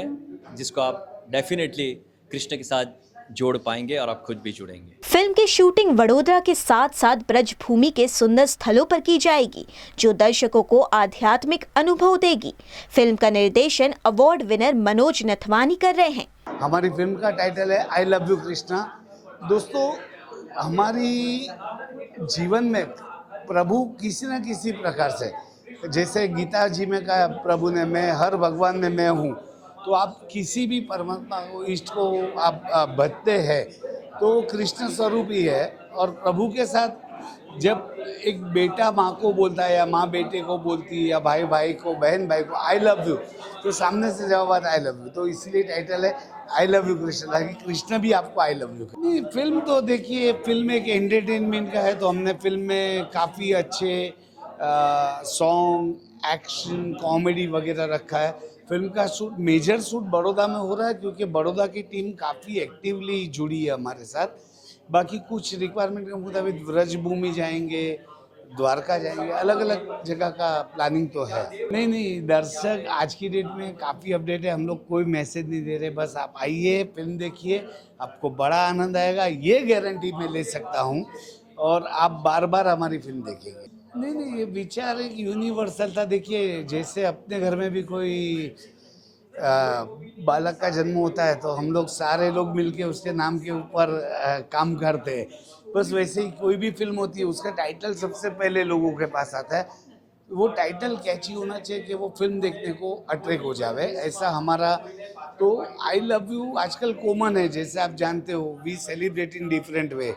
जिसको आप डेफिनेटली कृष्ण के साथ जोड़ पाएंगे और आप खुद भी जुड़ेंगे. फिल्म की शूटिंग वडोदरा के साथ साथ ब्रजभूमि के सुंदर स्थलों पर की जाएगी जो दर्शकों को आध्यात्मिक अनुभव देगी. फिल्म का निर्देशन अवार्ड विनर मनोज नथवानी कर रहे हैं. हमारी फिल्म का टाइटल है आई लव यू कृष्णा. दोस्तों, हमारी जीवन में प्रभु किसी न किसी प्रकार से, जैसे गीता जी में कहा प्रभु ने मैं हर भगवान में मैं हूँ, तो आप किसी भी परमात्मा को, इष्ट को आप भजते हैं तो कृष्ण स्वरूप ही है. और प्रभु के साथ जब एक बेटा माँ को बोलता है या माँ बेटे को बोलती है या भाई भाई को, बहन भाई को आई लव यू, तो सामने से जवाब आता आई लव यू. तो इसलिए टाइटल है आई लव यू कृष्ण, ताकि कृष्ण भी आपको आई लव यू. नहीं, फिल्म तो देखिए, फिल्म एक एंटरटेनमेंट का है, तो हमने फिल्म में काफ़ी अच्छे सॉन्ग, एक्शन, कॉमेडी वगैरह रखा है. फिल्म का शूट, मेजर शूट बड़ौदा में हो रहा है क्योंकि बड़ौदा की टीम काफ़ी एक्टिवली जुड़ी है हमारे साथ. बाकी कुछ रिक्वायरमेंट के मुताबिक ब्रजभूमि जाएंगे, द्वारका जाएंगे, अलग अलग जगह का प्लानिंग तो है. नहीं, दर्शक आज की डेट में काफ़ी अपडेट है. हम लोग कोई मैसेज नहीं दे रहे, बस आप आइए, फिल्म देखिए, आपको बड़ा आनंद आएगा, ये गारंटी मैं ले सकता हूँ. और आप बार बार हमारी फिल्म देखेंगे. नहीं, ये विचार एक यूनिवर्सल था. देखिए, जैसे अपने घर में भी कोई बालक का जन्म होता है तो हम लोग सारे लोग मिलके उसके नाम के ऊपर काम करते हैं. बस वैसे ही कोई भी फिल्म होती है, उसका टाइटल सबसे पहले लोगों के पास आता है. वो टाइटल कैची होना चाहिए कि वो फिल्म देखने को अट्रैक्ट हो जावे, ऐसा हमारा. तो आई लव यू आजकल कॉमन है, जैसे आप जानते हो, we celebrate in different way.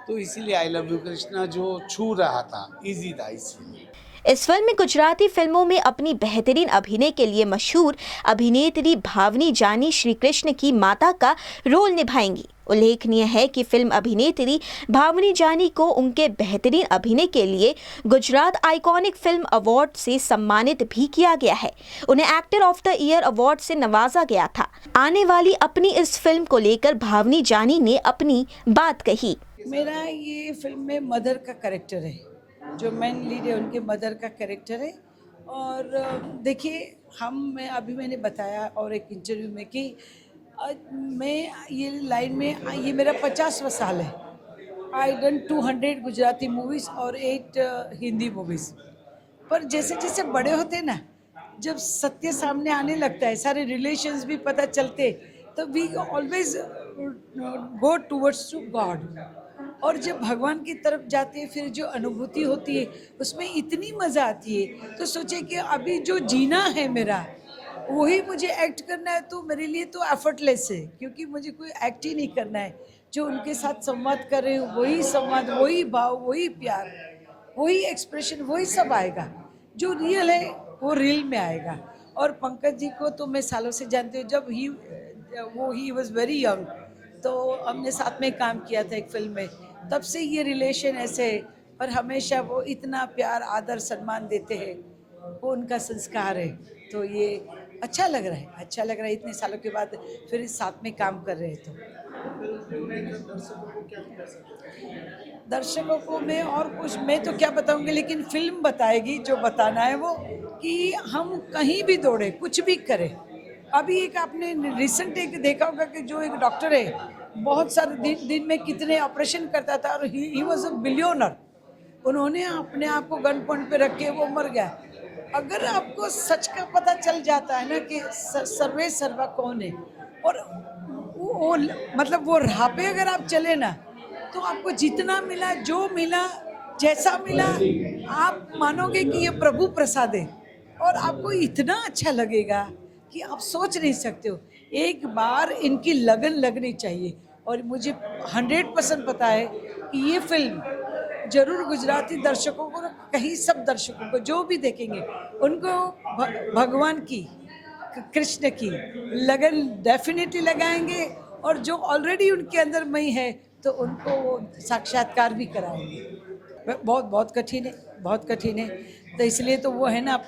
तो इसीलिए आई लव यू कृष्णा जो छू रहा था, इजी था इसलिए. इस फिल्म में गुजराती फिल्मों में अपनी बेहतरीन अभिनय के लिए मशहूर अभिनेत्री भावनी जानी श्री कृष्ण की माता का रोल निभाएंगी। उल्लेखनीय है कि फिल्म अभिनेत्री भावनी जानी को उनके बेहतरीन अभिनय के लिए गुजरात आइकॉनिक फिल्म अवार्ड से सम्मानित भी किया गया है। उन्हें actor of the year award से नवाजा गया था। आने वाली अपनी इस फिल्म को लेकर भावनी जानी ने अपनी बात कही। मेरा ये फिल्म में मदर का कैरेक्टर है, जो मेन लीड है उनके मदर का कैरेक्टर है। और देखिए मैंने बताया और एक इंटरव्यू में कि मैं ये लाइन में ये मेरा 50वां साल है। आई डन 200 गुजराती मूवीज़ और 8 हिंदी मूवीज़। पर जैसे जैसे बड़े होते ना, जब सत्य सामने आने लगता है, सारे रिलेशंस भी पता चलते, तो we always go towards to God. और जब भगवान की तरफ जाते हैं, फिर जो अनुभूति होती है उसमें इतनी मज़ा आती है। तो सोचे कि अभी जो जीना है मेरा, वही मुझे एक्ट करना है, तो मेरे लिए तो एफर्टलेस है, क्योंकि मुझे कोई एक्ट ही नहीं करना है। जो उनके साथ संवाद कर रहे हो, वही संवाद, वही भाव, वही प्यार, वही एक्सप्रेशन, वही सब आएगा। जो रियल है वो रियल में आएगा। और पंकज जी को तो मैं सालों से जानती हूँ। जब ही वॉज वेरी यंग, तो हमने साथ में काम किया था एक फिल्म में, तब से ये रिलेशन ऐसे है। पर हमेशा वो इतना प्यार, आदर, सम्मान देते हैं, वो उनका संस्कार है। तो ये अच्छा लग रहा है इतने सालों के बाद फिर साथ में काम कर रहे हैं। तो दर्शकों को मैं और कुछ मैं तो क्या बताऊंगी, लेकिन फिल्म बताएगी जो बताना है वो, कि हम कहीं भी दौड़े, कुछ भी करें। अभी एक आपने रिसेंट एक देखा होगा कि जो एक डॉक्टर है, बहुत सारे दिन में कितने ऑपरेशन करता था, और ही वॉज अ बिलियनर। उन्होंने अपने आप को गन पॉइंट पे रख के वो मर गया। अगर आपको सच का पता चल जाता है ना कि सर्वे सर्वा कौन है, और वो मतलब वो राह पे अगर आप चले ना, तो आपको जितना मिला, जो मिला, जैसा मिला, आप मानोगे कि ये प्रभु प्रसाद है। और आपको इतना अच्छा लगेगा कि आप सोच नहीं सकते हो। एक बार इनकी लगन लगनी चाहिए। और मुझे 100% पता है कि ये फिल्म जरूर गुजराती दर्शकों को, कहीं सब दर्शकों को जो भी देखेंगे, उनको भगवान की, कृष्ण की लगन डेफिनेटली लगाएंगे। और जो ऑलरेडी उनके अंदर मई है, तो उनको वो साक्षात्कार भी कराएंगे। बहुत कठिन है। तो इसलिए तो वो है ना,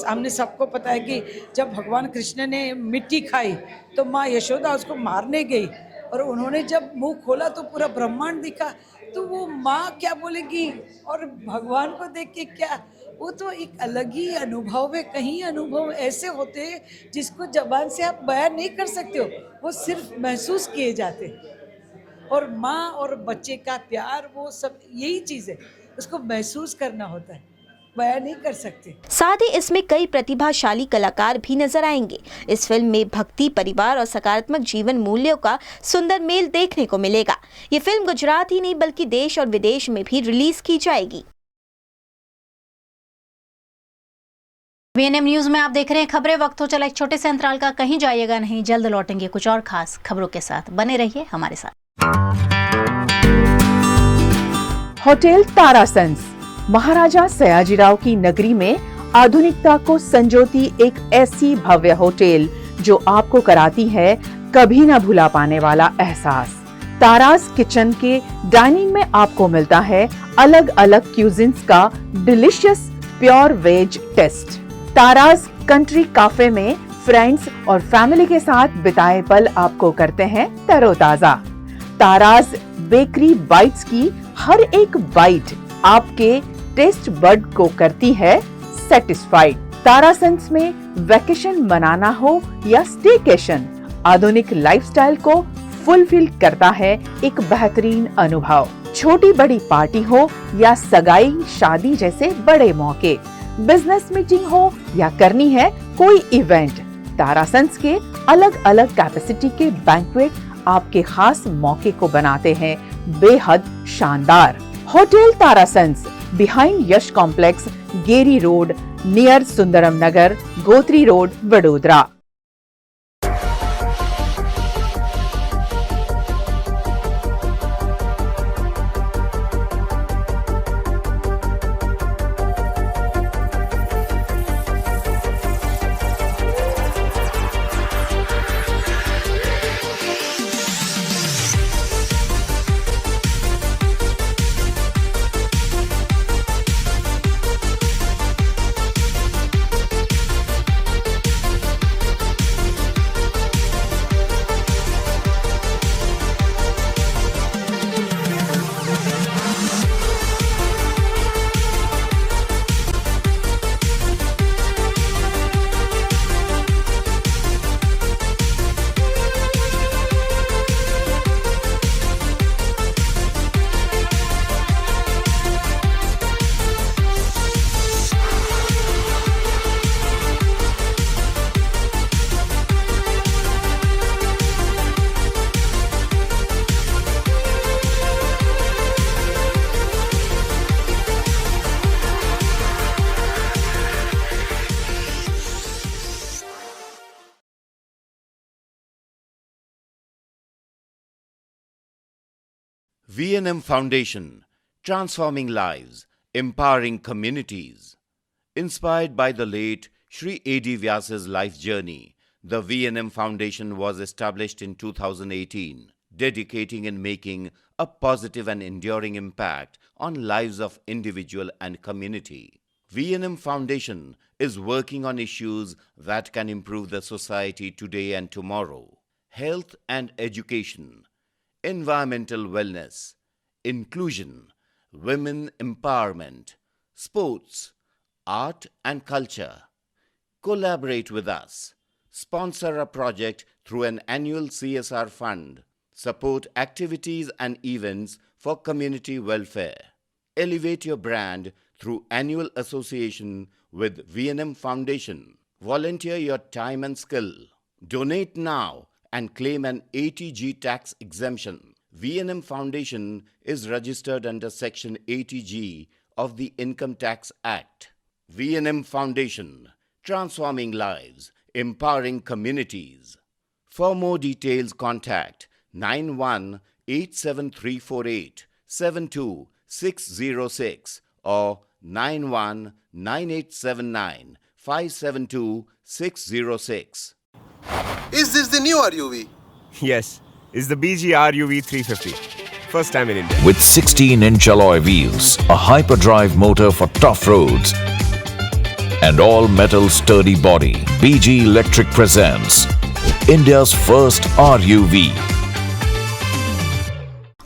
हमने सबको पता है कि जब भगवान कृष्ण ने मिट्टी खाई, तो माँ यशोदा उसको मारने गई, और उन्होंने जब मुंह खोला तो पूरा ब्रह्मांड दिखा। तो वो माँ क्या बोलेगी, और भगवान को देख के क्या, वो तो एक अलग ही अनुभव है। कहीं अनुभव ऐसे होते हैं जिसको जबान से आप बयान नहीं कर सकते हो, वो सिर्फ महसूस किए जाते हैं। और माँ और बच्चे का प्यार, वो सब यही चीज़ है, उसको महसूस करना होता है, बयान नहीं कर सकते। साथ ही इसमें कई प्रतिभाशाली कलाकार भी नजर आएंगे। इस फिल्म में भक्ति, परिवार और सकारात्मक जीवन मूल्यों का सुंदर मेल देखने को मिलेगा। ये फिल्म गुजरात ही नहीं बल्कि देश और विदेश में भी रिलीज की जाएगी। VNM न्यूज में आप देख रहे हैं खबरें। वक्त हो चला एक छोटे से अंतराल का, कहीं जाइएगा नहीं, जल्द लौटेंगे कुछ और खास खबरों के साथ। बने रहिए हमारे साथ। होटल तारासंस महाराजा सयाजीराव की नगरी में आधुनिकता को संजोती एक ऐसी भव्य होटल जो आपको कराती है कभी न भुला पाने वाला एहसास। तारास किचन के डाइनिंग में आपको मिलता है अलग अलग क्यूजिन्स का delicious pure veg taste. Tara's country cafe में फ्रेंड्स और फैमिली के साथ बिताए पल आपको करते हैं तरोताजा। तारास बेकरी बाइट्स की हर एक बाइट आपके टेस्ट बड को करती है सेटिस्फाइड। तारासंस में वैकेशन मनाना हो या स्टेकेशन, आधुनिक लाइफस्टाइल को फुलफिल करता है एक बेहतरीन अनुभव। छोटी बड़ी पार्टी हो या सगाई, शादी जैसे बड़े मौके, बिजनेस मीटिंग हो या करनी है कोई इवेंट, तारासंस के अलग अलग कैपेसिटी के बैंक्वेट आपके खास मौके को बनाते हैं बेहद शानदार। Hotel Tarasons behind Yash complex, Geri road, near Sundaram Nagar, Gotri road, Vadodara. V&M Foundation, transforming lives, empowering communities. Inspired by the late Sri A.D. Vyas's life journey, the V&M Foundation was established in 2018, dedicating and making a positive and enduring impact on lives of individual and community. V&M Foundation is working on issues that can improve the society today and tomorrow: health and education, environmental wellness, inclusion, women empowerment, sports, art and culture. Collaborate with us. Sponsor a project through an annual CSR fund. Support activities and events for community welfare. Elevate your brand through annual association with V&M Foundation. Volunteer your time and skill. Donate now and claim an 80G tax exemption. V&M Foundation is registered under Section 80G of the Income Tax Act. V&M Foundation, transforming lives, empowering communities. For more details, contact 918734872606 or 919879572606. Is this the new RUV? Yes, it's the BG RUV 350. First time in India. With 16-inch alloy wheels, a hyperdrive motor for tough roads, and all-metal sturdy body, BG Electric presents India's first RUV.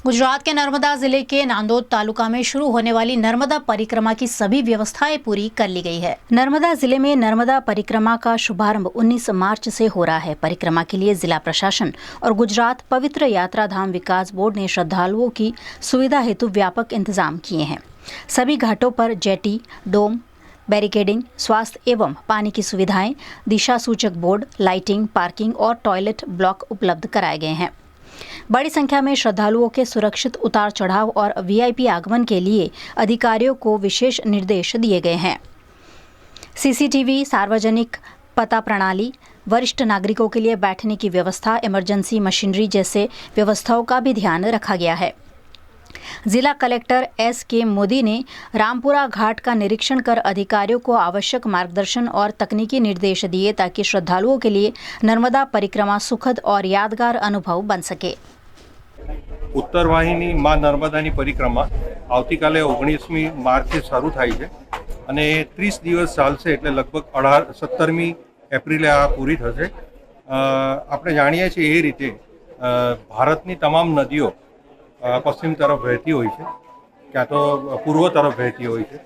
Gujarat के नर्मदा जिले के नांदोद तालुका में शुरू होने वाली नर्मदा परिक्रमा की सभी व्यवस्थाएं पूरी कर ली गई है। नर्मदा जिले में नर्मदा परिक्रमा का शुभारंभ 19 मार्च से हो रहा है। परिक्रमा के लिए जिला प्रशासन और गुजरात पवित्र यात्रा धाम विकास बोर्ड ने श्रद्धालुओं की सुविधा हेतु व्यापक इंतजाम किए हैं। सभी घाटों पर जेटी, डोम, बैरिकेडिंग, स्वास्थ्य एवं पानी की सुविधाएं, दिशा सूचक बोर्ड, लाइटिंग, पार्किंग और टॉयलेट ब्लॉक उपलब्ध कराए गए हैं। बड़ी संख्या में श्रद्धालुओं के सुरक्षित उतार चढ़ाव और वीआईपी आगमन के लिए अधिकारियों को विशेष निर्देश दिए गए हैं। सीसीटीवी, सार्वजनिक पता प्रणाली, वरिष्ठ नागरिकों के लिए बैठने की व्यवस्था, इमरजेंसी मशीनरी जैसे व्यवस्थाओं का भी ध्यान रखा गया है। जिला कलेक्टर S.K. मोदी ने रामपुरा घाट का निरीक्षण कर अधिकारियों को आवश्यक मार्गदर्शन और तकनीकी निर्देश दिए ताकि श्रद्धालुओं के लिए नर्मदा परिक्रमा सुखद और यादगार अनुभव बन सके। उत्तर वाहिनी मां नर्मदानी परिक्रमा આવતીકાલે 19મી માર્ચથી શરૂ થાય છે અને 30 દિવસ ચાલશે, એટલે લગભગ 17મી એપ્રિલે આ પૂરી થશે। આપણે જાણીએ છીએ એ રીતે ભારતની તમામ નદીઓ પશ્ચિમ તરફ વહેતી હોય છે, ક્યાં તો પૂર્વ તરફ વહેતી હોય છે।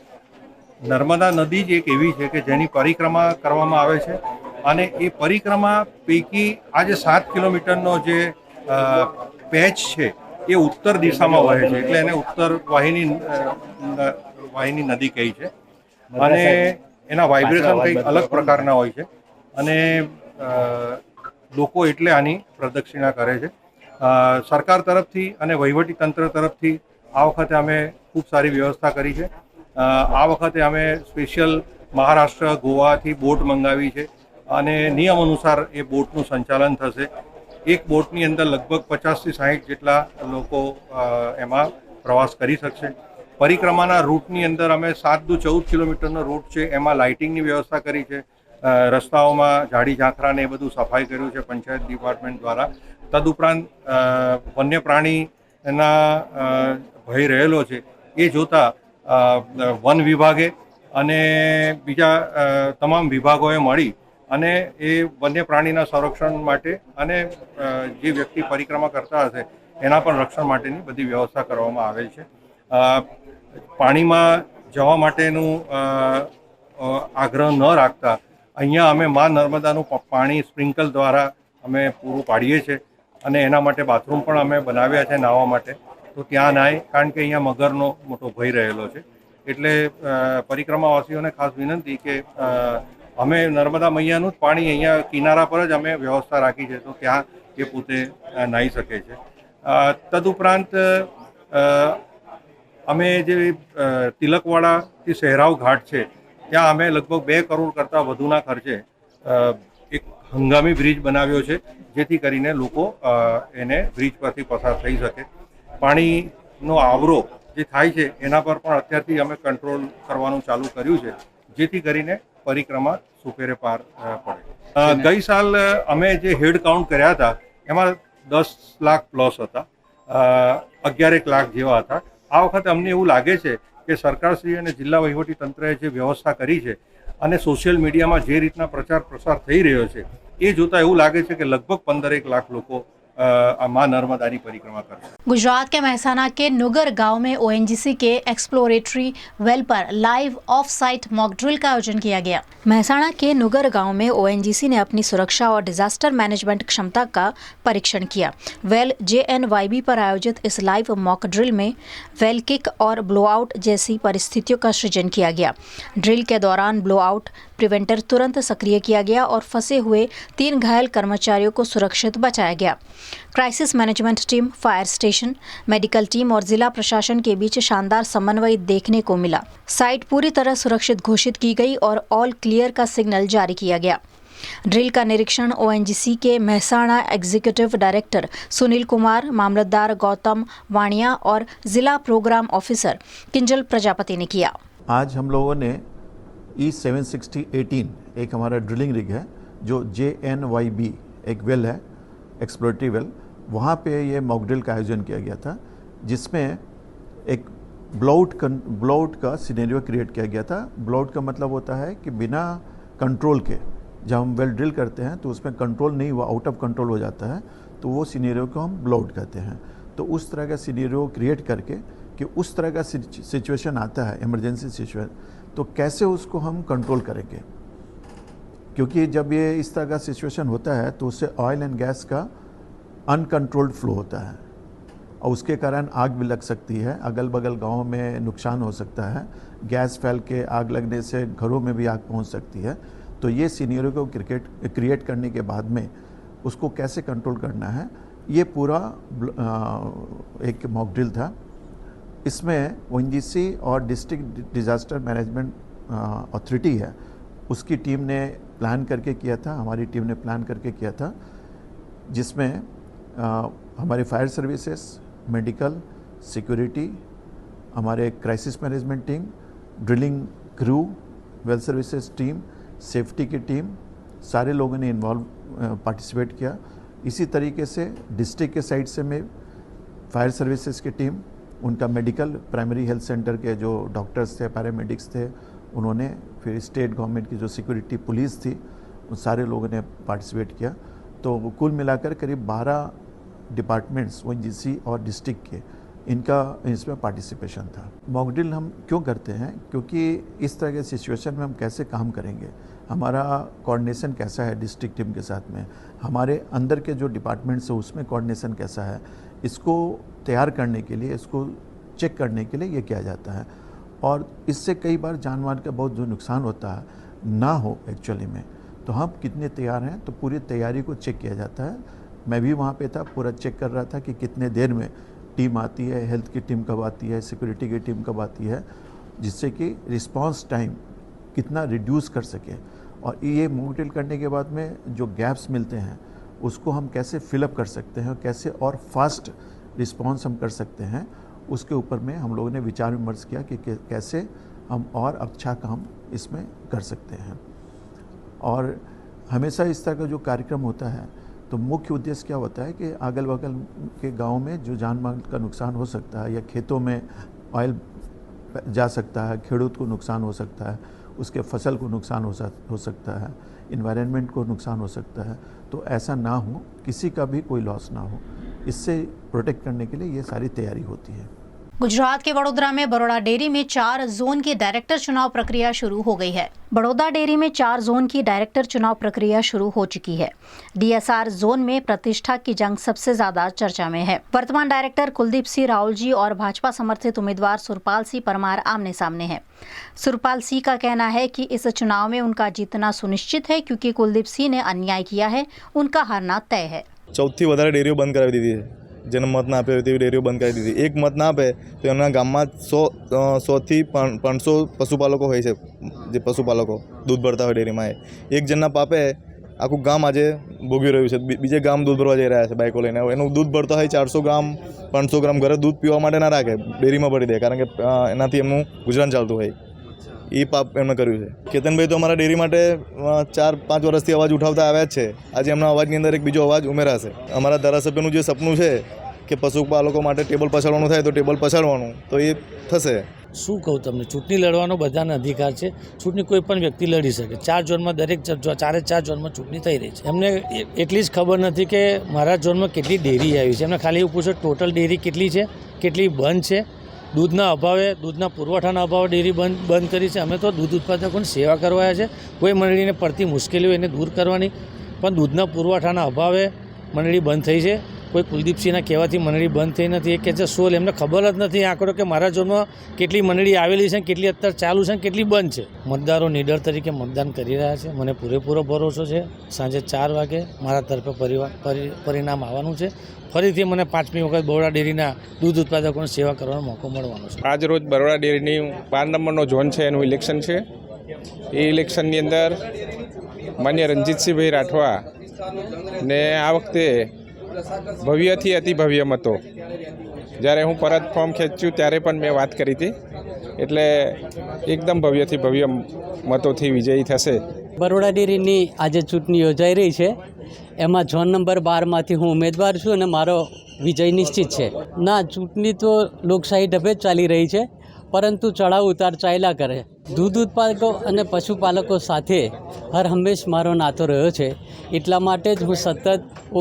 નર્મદા નદી જ એક એવી છે કે જેની પરિક્રમા કરવામાં આવે છે અને એ પરિક્રમા પૈકી આ જે 7 કિલોમીટરનો જે પેચ છે એ ઉત્તર દિશામાં વહે છે, એટલે એને ઉત્તર વાહિની નદી કહી છે અને એના વાઇબ્રેશન કંઈક અલગ પ્રકારના હોય છે અને લોકો એટલે આની પ્રદક્ષિણા કરે છે। સરકાર તરફથી અને વહીવટી તંત્ર તરફથી આ વખતે અમે ખૂબ સારી વ્યવસ્થા કરી છે। આ વખતે અમે સ્પેશિયલ મહારાષ્ટ્ર, ગોવાથી બોટ મંગાવી છે અને નિયમ અનુસાર એ બોટનું સંચાલન થશે। એક બોટની અંદર લગભગ 50થી 60 જેટલા લોકો એમાં પ્રવાસ કરી શકશે। પરિક્રમાના રૂટની અંદર અમે 7 દુ 14 કિલોમીટરનો રૂટ છે, એમાં લાઇટિંગની વ્યવસ્થા કરી છે। રસ્તાઓમાં ઝાડી ઝાંખરા ને એ બધું સફાઈ કર્યું છે પંચાયત ડિપાર્ટમેન્ટ દ્વારા। તદુપરાંત વન્ય પ્રાણીના ભય રહેલો છે એ જોતા વન વિભાગે અને બીજા તમામ વિભાગોએ મળી અને એ વન્ય પ્રાણીના સંરક્ષણ માટે અને જે વ્યક્તિ પરિક્રમા કરતા હશે એના પણ રક્ષણ માટેની બધી વ્યવસ્થા કરવામાં આવેલ છે। પાણીમાં જવા માટેનું આગ્રહ ન રાખતા અહીંયા અમે મા નર્મદાનું પાણી સ્પ્રિંકલ દ્વારા અમે પૂરું પાડીએ છીએ અને એના માટે બાથરૂમ પણ અમે બનાવ્યા છે નાહવા માટે, તો ત્યાં નાય, કારણ કે અહીંયા મગરનો મોટો ભય રહેલો છે। એટલે પરિક્રમાવાસીઓને ખાસ વિનંતી કે અમે નર્મदा મૈયાનું જ પાણી અહીંયા કિનારા પર જ અમે વ્યવસ્થા રાખી છે, તો ત્યાં એ પોતે નાહી શકે છે। તદુપરાંત અમે જે તિલકવાડાથી શહેરાવ ઘાટ છે ત્યાં અમે લગભગ 2 કરોડ કરતાં વધુના ખર્ચે એક હંગામી બ્રિજ બનાવ્યો છે, જેથી કરીને લોકો એને બ્રિજ પરથી પસાર થઈ શકે। પાણી નો આવરો જે થાય છે એના પર પણ અત્યારથી અમે કંટ્રોલ કરવાનું ચાલુ કર્યું છે, જેથી કરીને પરિક્રમા સુપેરે પાર પડે. ગઈ સાલ અમે જે હેડ કાઉન્ટ કર્યા હતા એમાં 10 લાખ પ્લસ હતા, 11 લાખ જેવા હતા. આ વખતે અમને એવું લાગે છે કે સરકારશ્રી અને જિલ્લા વહીવટી તંત્રએ જે વ્યવસ્થા કરી છે અને સોશિયલ મીડિયામાં જે રીતના પ્રચાર પ્રસાર થઈ રહ્યો છે એ જોતાં એવું લાગે છે કે લગભગ 15 લાખ લોકો मां नर्मदा की परिक्रमा करते हैं. गुजरात के महसाना के नुगर गांव में ओएनजीसी के एक्सप्लोरेटरी वेल पर live of site mock drill का आयोजन किया गया. महसाना के नुगर गांव में ओएनजीसी ने अपनी सुरक्षा और डिजास्टर मैनेजमेंट क्षमता का परीक्षण किया. वेल JNYB पर आयोजित इस लाइव मॉक ड्रिल में वेल किक और ब्लोआउट जैसी परिस्थितियों का सृजन किया गया. ड्रिल के दौरान ब्लोआउट प्रिवेंटर तुरंत सक्रिय किया गया और फंसे हुए 3 घायल कर्मचारियों को सुरक्षित बचाया गया. Crisis management team, fire station, medical team और जिला प्रशासन के बीच शानदार समन्वय देखने को मिला. साइट पूरी तरह सुरक्षित घोषित की गई और ऑल क्लियर का सिग्नल जारी किया गया. ड्रिल का निरीक्षण ओएनजीसी के महसाणा एग्जीक्यूटिव डायरेक्टर सुनील कुमार, मामलतदार गौतम वाणिया और जिला प्रोग्राम ऑफिसर किंजल प्रजापति ने किया. आज हम लोगों ने E76018 एक हमारा ड्रिलिंग रिग है जो JNYB एक वेल है, एक्सप्लोरेटरी वेल, वहाँ पे ये मॉक ड्रिल का आयोजन किया गया था, जिसमें एक ब्लोआउट का सिनेरियो क्रिएट किया गया था. ब्लोआउट का मतलब होता है कि बिना कंट्रोल के जब हम वेल ड्रिल करते हैं तो उसमें कंट्रोल नहीं हुआ, आउट ऑफ कंट्रोल हो जाता है, तो वो सिनेरियो को हम ब्लोआउट कहते हैं. तो उस तरह का सिनेरियो क्रिएट करके कि उस तरह का सिचुएशन आता है, इमरजेंसी सिचुएशन, तो कैसे उसको हम कंट्रोल करेंगे, क्योंकि जब ये इस तरह का सिचुएशन होता है तो उससे ऑयल एंड गैस का अनकंट्रोल्ड फ्लो होता है और उसके कारण आग भी लग सकती है, अगल बगल गांव में नुकसान हो सकता है, गैस फैल के आग लगने से घरों में भी आग पहुंच सकती है. तो ये सीनियरों को क्रिएट करने के बाद में उसको कैसे कंट्रोल करना है, ये पूरा एक मॉक ड्रिल था. इसमें ONGC और डिस्ट्रिक्ट डिज़ास्टर मैनेजमेंट अथॉरिटी है, उसकी टीम ने प्लान करके किया था, हमारी टीम ने प्लान करके किया था, जिसमें हमारे फायर सर्विसेज, मेडिकल, सिक्योरिटी, हमारे crisis management team, drilling crew, well services team, safety की टीम, सारे लोगों ने पार्टिसिपेट किया. इसी तरीके से डिस्ट्रिक्ट के साइड से में फायर सर्विसेज की टीम, उनका मेडिकल, प्राइमरी हेल्थ सेंटर के जो डॉक्टर्स थे, पैरामेडिक्स थे, उन्होंने, फिर स्टेट गवर्नमेंट की जो सिक्योरिटी पुलिस थी, उन सारे लोगों ने पार्टिसिपेट किया. तो कुल मिलाकर करीब 12 डिपार्टमेंट्स ONGC और डिस्ट्रिक्ट के, इनका इसमें पार्टिसिपेशन था. मॉक ड्रिल हम क्यों करते हैं, क्योंकि इस तरह के सिचुएशन में हम कैसे काम करेंगे, हमारा कोऑर्डिनेशन कैसा है डिस्ट्रिक्ट टीम के साथ में, हमारे अंदर के जो डिपार्टमेंट्स है उसमें कोऑर्डिनेशन कैसा है, इसको तैयार करने के लिए, इसको चेक करने के लिए ये किया जाता है. और इससे कई बार जान माल का बहुत जो नुकसान होता है ना हो एक्चुअली में, तो हम कितने तैयार हैं, तो पूरी तैयारी को चेक किया जाता है. मैं भी वहाँ पे था, पूरा चेक कर रहा था कि कितने देर में टीम आती है, हेल्थ की टीम कब आती है, सिक्योरिटी की टीम कब आती है, जिससे कि रिस्पांस टाइम कितना रिड्यूस कर सके. और ये मॉक ड्रिल करने के बाद में जो गैप्स मिलते हैं उसको हम कैसे फिलअप कर सकते हैं, कैसे और फास्ट रिस्पांस हम कर सकते हैं, उसके ऊपर में हम लोगों ने विचार विमर्श किया कि कैसे हम और अच्छा काम इसमें कर सकते हैं. और हमेशा इस तरह का जो कार्यक्रम होता है तो मुख्य उद्देश्य क्या होता है कि अगल बगल के गांव में जो जान माल का नुकसान हो सकता है, या खेतों में ऑयल जा सकता है, खेडूत को नुकसान हो सकता है, उसके फसल को नुकसान हो सकता है, इन्वायरमेंट को नुकसान हो सकता है, तो ऐसा ना हो, किसी का भी कोई लॉस ना हो, इससे प्रोटेक्ट करने के लिए ये सारी तैयारी होती है. गुजरात के वडोदरा में बड़ौदा डेयरी में 4 जोन की डायरेक्टर चुनाव प्रक्रिया शुरू हो गई है. बड़ौदा डेयरी में 4 जोन की डायरेक्टर चुनाव प्रक्रिया शुरू हो चुकी है. DSR जोन में प्रतिष्ठा की जंग सबसे ज्यादा चर्चा में है. वर्तमान डायरेक्टर कुलदीप सिंह राहुल जी और भाजपा समर्थित उम्मीदवार सुरपाल सिंह परमार आमने सामने है. सुरपाल सिंह का कहना है कि इस चुनाव में उनका जीतना सुनिश्चित है, क्योंकि कुलदीप सिंह ने अन्याय किया है, उनका हारना तय है. 14 વધારે ડેરીઓ બંધ કરાવી દીધી છે. જેને મત ના આપે તેવી ડેરીઓ બંધ કરી દીધી. એક મત ના આપે તો એમના ગામમાં 100 થી 500 પશુપાલકો હોય છે, જે પશુપાલકો દૂધ ભરતા હોય ડેરીમાં. એક જણના પાપે આખું ગામ આજે ભોગવી રહ્યું છે. બીજે ગામ દૂધ ભરવા જઈ રહ્યા છે બાઇકો લઈને. એનું દૂધ ભરતા હોય 400 ગ્રામ 500 ગ્રામ ઘરે દૂધ પીવા માટે ના રાખે, ડેરીમાં ભરી દે, કારણ કે એનાથી એમનું ગુજરાન ચાલતું હોય. એ પાપ એમણે કર્યું છે. કેતનભાઈ તો અમારા ડેરી માટે 4-5 વર્ષથી અવાજ ઉઠાવતા આવ્યા જ છે. આજે એમના અવાજની અંદર એક બીજો અવાજ ઉમેરાશે. અમારા ધારાસભ્યનું જે સપનું છે કે પશુપાલકો માટે ટેબલ પછાડવાનું થાય તો ટેબલ પછાડવાનું, તો એ થશે. શું કહું તમને, ચૂંટણી લડવાનો બધાને અધિકાર છે. ચૂંટણી કોઈ પણ વ્યક્તિ લડી શકે. 4 ઝોનમાં દરેક 4 ઝોનમાં ચૂંટણી થઈ રહી છે. એમને એટલી જ ખબર નથી કે મારા ઝોનમાં કેટલી ડેરી આવી છે. એમને ખાલી એવું પૂછો ટોટલ ડેરી કેટલી છે, કેટલી બંધ છે. દૂધના અભાવે, દૂધના પુરવઠાના અભાવે ડેરી બંધ કરી છે. અમે તો દૂધ ઉત્પાદકોની સેવા કરવા છે. કોઈ મંડળીને પડતી મુશ્કેલીઓ એને દૂર કરવાની, પણ દૂધના પુરવઠાના અભાવે મંડળી બંધ થઈ છે. કોઈ કુલદીપસિંહના કહેવાથી મંડળી બંધ થઈ નથી. એ કહે છે 16, એમને ખબર જ નથી આંકડો કે મારા ઝોનમાં કેટલી મંડળી આવેલી છે, કેટલી અત્યારે ચાલુ છે, કેટલી બંધ છે. મતદારો નીડર તરીકે મતદાન કરી રહ્યા છે. મને પૂરેપૂરો ભરોસો છે સાંજે 4 વાગે મારા તરફે પરિણામ આવવાનું છે. ફરીથી મને 5મી વખત બરોડા ડેરીના દૂધ ઉત્પાદકોની સેવા કરવાનો મોકો મળવાનો છે. આજ રોજ બરોડા ડેરીની 12 નંબરનો ઝોન છે, એનું ઇલેક્શન છે. એ ઇલેક્શનની અંદર માન્ય રણજીતસિંહભાઈ રાઠવા ને આ વખતે ભવ્યથી અતિ ભવ્ય મતો, જ્યારે હું પરત ફોર્મ ખેંચ્યું ત્યારે પણ મેં વાત કરી હતી, એટલે એકદમ ભવ્યથી ભવ્ય મતોથી વિજયી થશે. બરોડા ડેરીની આજે ચૂંટણી યોજાઈ રહી છે. એમાં ઝોન નંબર 12માંથી હું ઉમેદવાર છું અને મારો વિજય નિશ્ચિત છે. ના, ચૂંટણી તો લોકશાહી ઢબે જ ચાલી રહી છે, પરંતુ ચડાવ ઉતાર ચાલ્યા કરે. દૂધ ઉત્પાદકો અને પશુપાલકો સાથે હર હંમેશ મારો નાતો રહ્યો છે. એટલા માટે જ હું સતત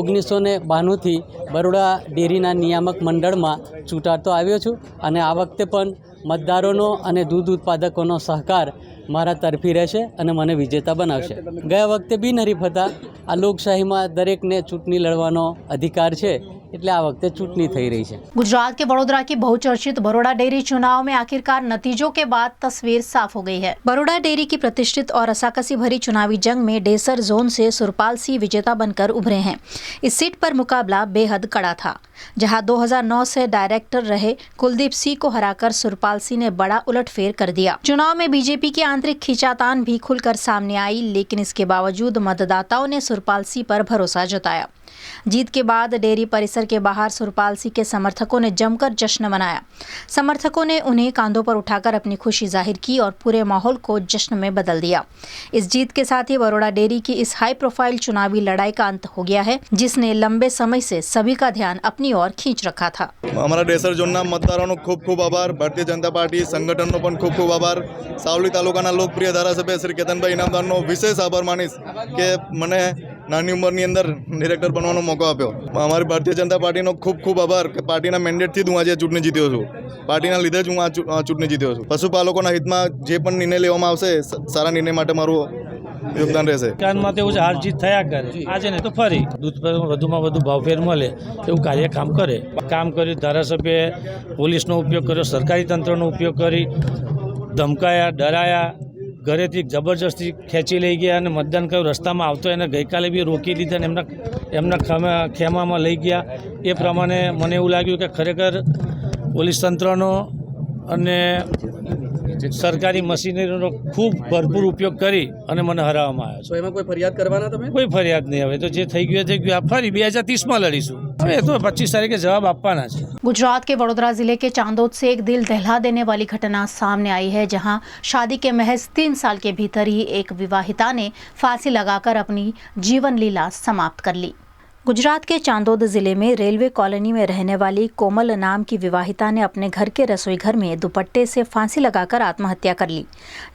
1992થી બરોડા ડેરીના નિયામક મંડળમાં ચૂંટાતો આવ્યો છું અને આ વખતે પણ મતદારોનો અને દૂધ ઉત્પાદકોનો સહકાર મારા તરફી રહેશે અને મને વિજેતા બનાવશે. ગયા વખતે બિનહરીફ હતા. આ લોકશાહીમાં દરેકને ચૂંટણી લડવાનો અધિકાર છે, એટલે આ वक्त चुटनी થઈ રહી છે. गुजरात के वडोदरा की बहुचर्चित बरोड़ा डेयरी चुनाव में आखिरकार नतीजों के बाद तस्वीर साफ हो गई है. बरोड़ा डेयरी की प्रतिष्ठित और रसाकसी भरी चुनावी जंग में डेसर जोन से सुरपाल सिंह विजेता बनकर उभरे हैं. इस सीट पर मुकाबला बेहद कड़ा था, जहां 2009 से डायरेक्टर रहे कुलदीप सिंह को हराकर सुरपाल सिंह ने बड़ा उलटफेर कर दिया. चुनाव में बीजेपी की आंतरिक खींचातान भी खुलकर सामने आई, लेकिन इसके बावजूद मतदाताओं ने सुरपाल सिंह पर भरोसा जताया. जीत के बाद डेयरी परिसर के बाहर सुरपाल सिंह के समर्थकों ने जमकर जश्न मनाया. समर्थकों ने उन्हें कांधों पर उठाकर अपनी खुशी जाहिर की और पूरे माहौल को जश्न में बदल दिया. इस जीत के साथ ही बरोड़ा डेयरी की इस हाई प्रोफाइल चुनावी लड़ाई का अंत हो गया है, जिसने लंबे समय से सभी का ध्यान अपनी ओर खींच रखा था. અમારા ડેસર ઝોનના મતદારોનો ખૂબ ખૂબ આભાર. ભારતીય જનતા પાર્ટી સંગઠનનો પણ ખૂબ ખૂબ આભાર. સાવલી તાલુકાના લોકપ્રિય ધારાસભ્ય શ્રી કેતનભાઈ ઇનામદારનો વિશેષ આભાર માનીશ કે મને નાની ઉંમરની અંદર ડિરેક્ટર બનવાનો મોકો આપ્યો. અમારી ભારતીય જનતા પાર્ટીનો ખૂબ ખૂબ આભાર કે પાર્ટીના મેન્ડેટથી જ હું આજે ચૂંટણી જીત્યો છું. પાર્ટીના લીધે જ હું આ ચૂંટણી જીત્યો છું. પશુપાલકોના હિતમાં જે પણ નિર્ણય લેવામાં આવશે, સારા નિર્ણય માટે મારું યોગદાન રહેશે. કાનમાં તેવું હાર જીત થયા કરે. આજે ને તો ફરી દૂધ વધુમાં વધુ ભાવફેર મળે એવું કાર્ય કામ કર્યું. ધારાસભ્યએ પોલીસનો ઉપયોગ કર્યો, સરકારી તંત્રનો ઉપયોગ કરી, ધમકાયા, ડરાયા, ઘરેથી જબરજસ્તી ખેંચી લઈ ગયા અને મતદાન કર્યું. રસ્તામાં આવતો એને ગઈકાલે બી રોકી લીધા અને એમના ખેમામાં લઈ ગયા. એ પ્રમાણે મને એવું લાગ્યું કે ખરેખર પોલીસ તંત્રનો અને સરકારી મશીનરીનો ખૂબ ભરપૂર ઉપયોગ કરી અને મને હરાવવામાં આવ્યો છે. એમાં કોઈ ફરિયાદ કરવાના તમે? કોઈ ફરિયાદ નહીં. હવે તો જે થઈ ગયું થઈ ગયું. ફરી 2030માં લડીશું. હવે તો 25 तारीखे जवाब આપવાના છે. गुजरात के वडोदरा जिले के चांदोद से एक दिल दहला देने वाली घटना सामने आई है, जहां शादी के महज 3 साल के भीतर ही एक विवाहिता ने फांसी लगाकर अपनी जीवन लीला समाप्त कर ली. गुजरात के चांदोद जिले में रेलवे कॉलोनी में रहने वाली कोमल नाम की विवाहिता ने अपने घर के रसोई घर में दुपट्टे से फांसी लगाकर आत्महत्या कर ली.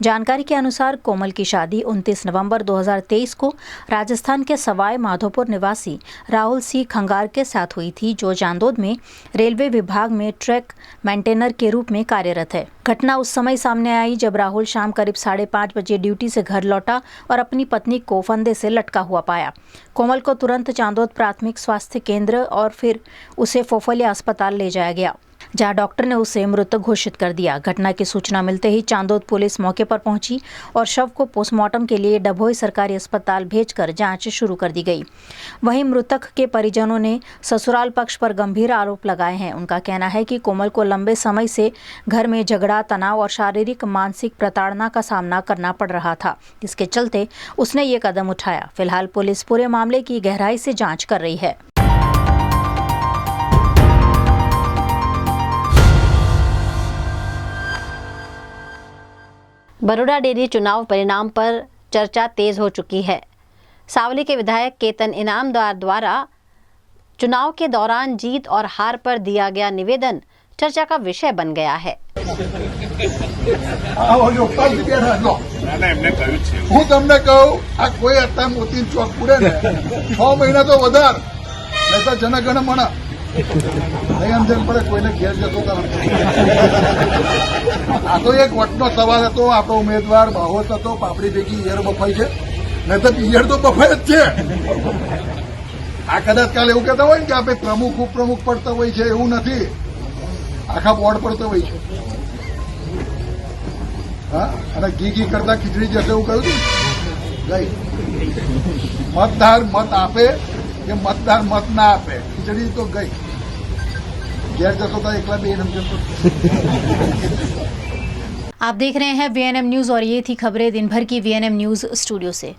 जानकारी के अनुसार कोमल की शादी 29 नवंबर 2023 को राजस्थान के सवाई माधोपुर निवासी राहुल सिंह खंगार के साथ हुई थी, जो चांदोद में रेलवे विभाग में ट्रैक मेंटेनर के रूप में कार्यरत है. घटना उस समय सामने आई जब राहुल शाम करीब 5:30 बजे ड्यूटी से घर लौटा और अपनी पत्नी को फंदे से लटका हुआ पाया. कोमल को तुरंत चांदोद प्राथमिक स्वास्थ्य केंद्र और फिर उसे फोफलिया अस्पताल ले जाया गया, जहां डॉक्टर ने उसे मृत घोषित कर दिया। घटना की सूचना मिलते ही चांदोद पुलिस मौके पर पहुंची और शव को पोस्टमार्टम के लिए डभोई सरकारी अस्पताल भेजकर जांच शुरू कर दी गई। वहीं मृतक के परिजनों ने ससुराल पक्ष पर गंभीर आरोप लगाए हैं। उनका कहना है कि कोमल को लंबे समय से घर में झगड़ा, तनाव और शारीरिक मानसिक प्रताड़ना का सामना करना पड़ रहा था, जिसके चलते उसने ये कदम उठाया। फिलहाल पुलिस पूरे मामले की गहराई से जांच कर रही है। बरोड़ा डेयरी चुनाव परिणाम पर चर्चा तेज हो चुकी है। सावली के विधायक केतन इनामदार द्वारा चुनाव के दौरान जीत और हार पर दिया गया निवेदन चर्चा का विषय बन गया है। હું તમને કહું આ કોઈ અત્યારે મોતી ચોક પૂરે ને 6 મહિના તો વધાર નહીં તો જનગણ મણ નહીં સમજણ પડે કોઈને ઘેર જતો આ તો એક વટનો સવાલ હતો। આપણો ઉમેદવાર માહોત હતો, પાપડી ભેગી ઈયર બફાઈ છે, નહીં તો ઈયર તો બફાઈ જ છે। આ કદાચ કાલે એવું કહેતા હોય ને કે આપણે પ્રમુખ ઉપપ્રમુખ પડતા હોય છે, એવું નથી, આખા બોર્ડ પડતો હોય છે। હા, અને ઘી કરતા ખીચડી જશે એવું કહ્યું હતું ગઈ। મતદાર મત આપે કે મતદાર મત ના આપે, ખીચડી તો ગઈ, ઘેર જતો તો એકલા બે નંબર। आप देख रहे हैं VNM न्यूज़ और ये थी खबरें दिन भर की VNM न्यूज़ स्टूडियो से।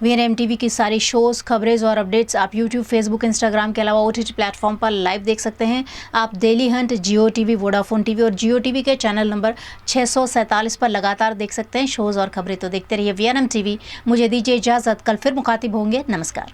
VNM टीवी की सारी शोज़, खबरें और अपडेट्स आप YouTube, Facebook, Instagram के अलावा OTT प्लेटफॉर्म पर लाइव देख सकते हैं। आप डेली हंट, जियो टीवी, वोडाफोन टीवी और जियो टीवी के चैनल नंबर 647 पर लगातार देख सकते हैं। शोज़ और खबरें तो देखते रहिए VNM टीवी। मुझे दीजिए इजाज़त, कल फिर मुखातिब होंगे। नमस्कार।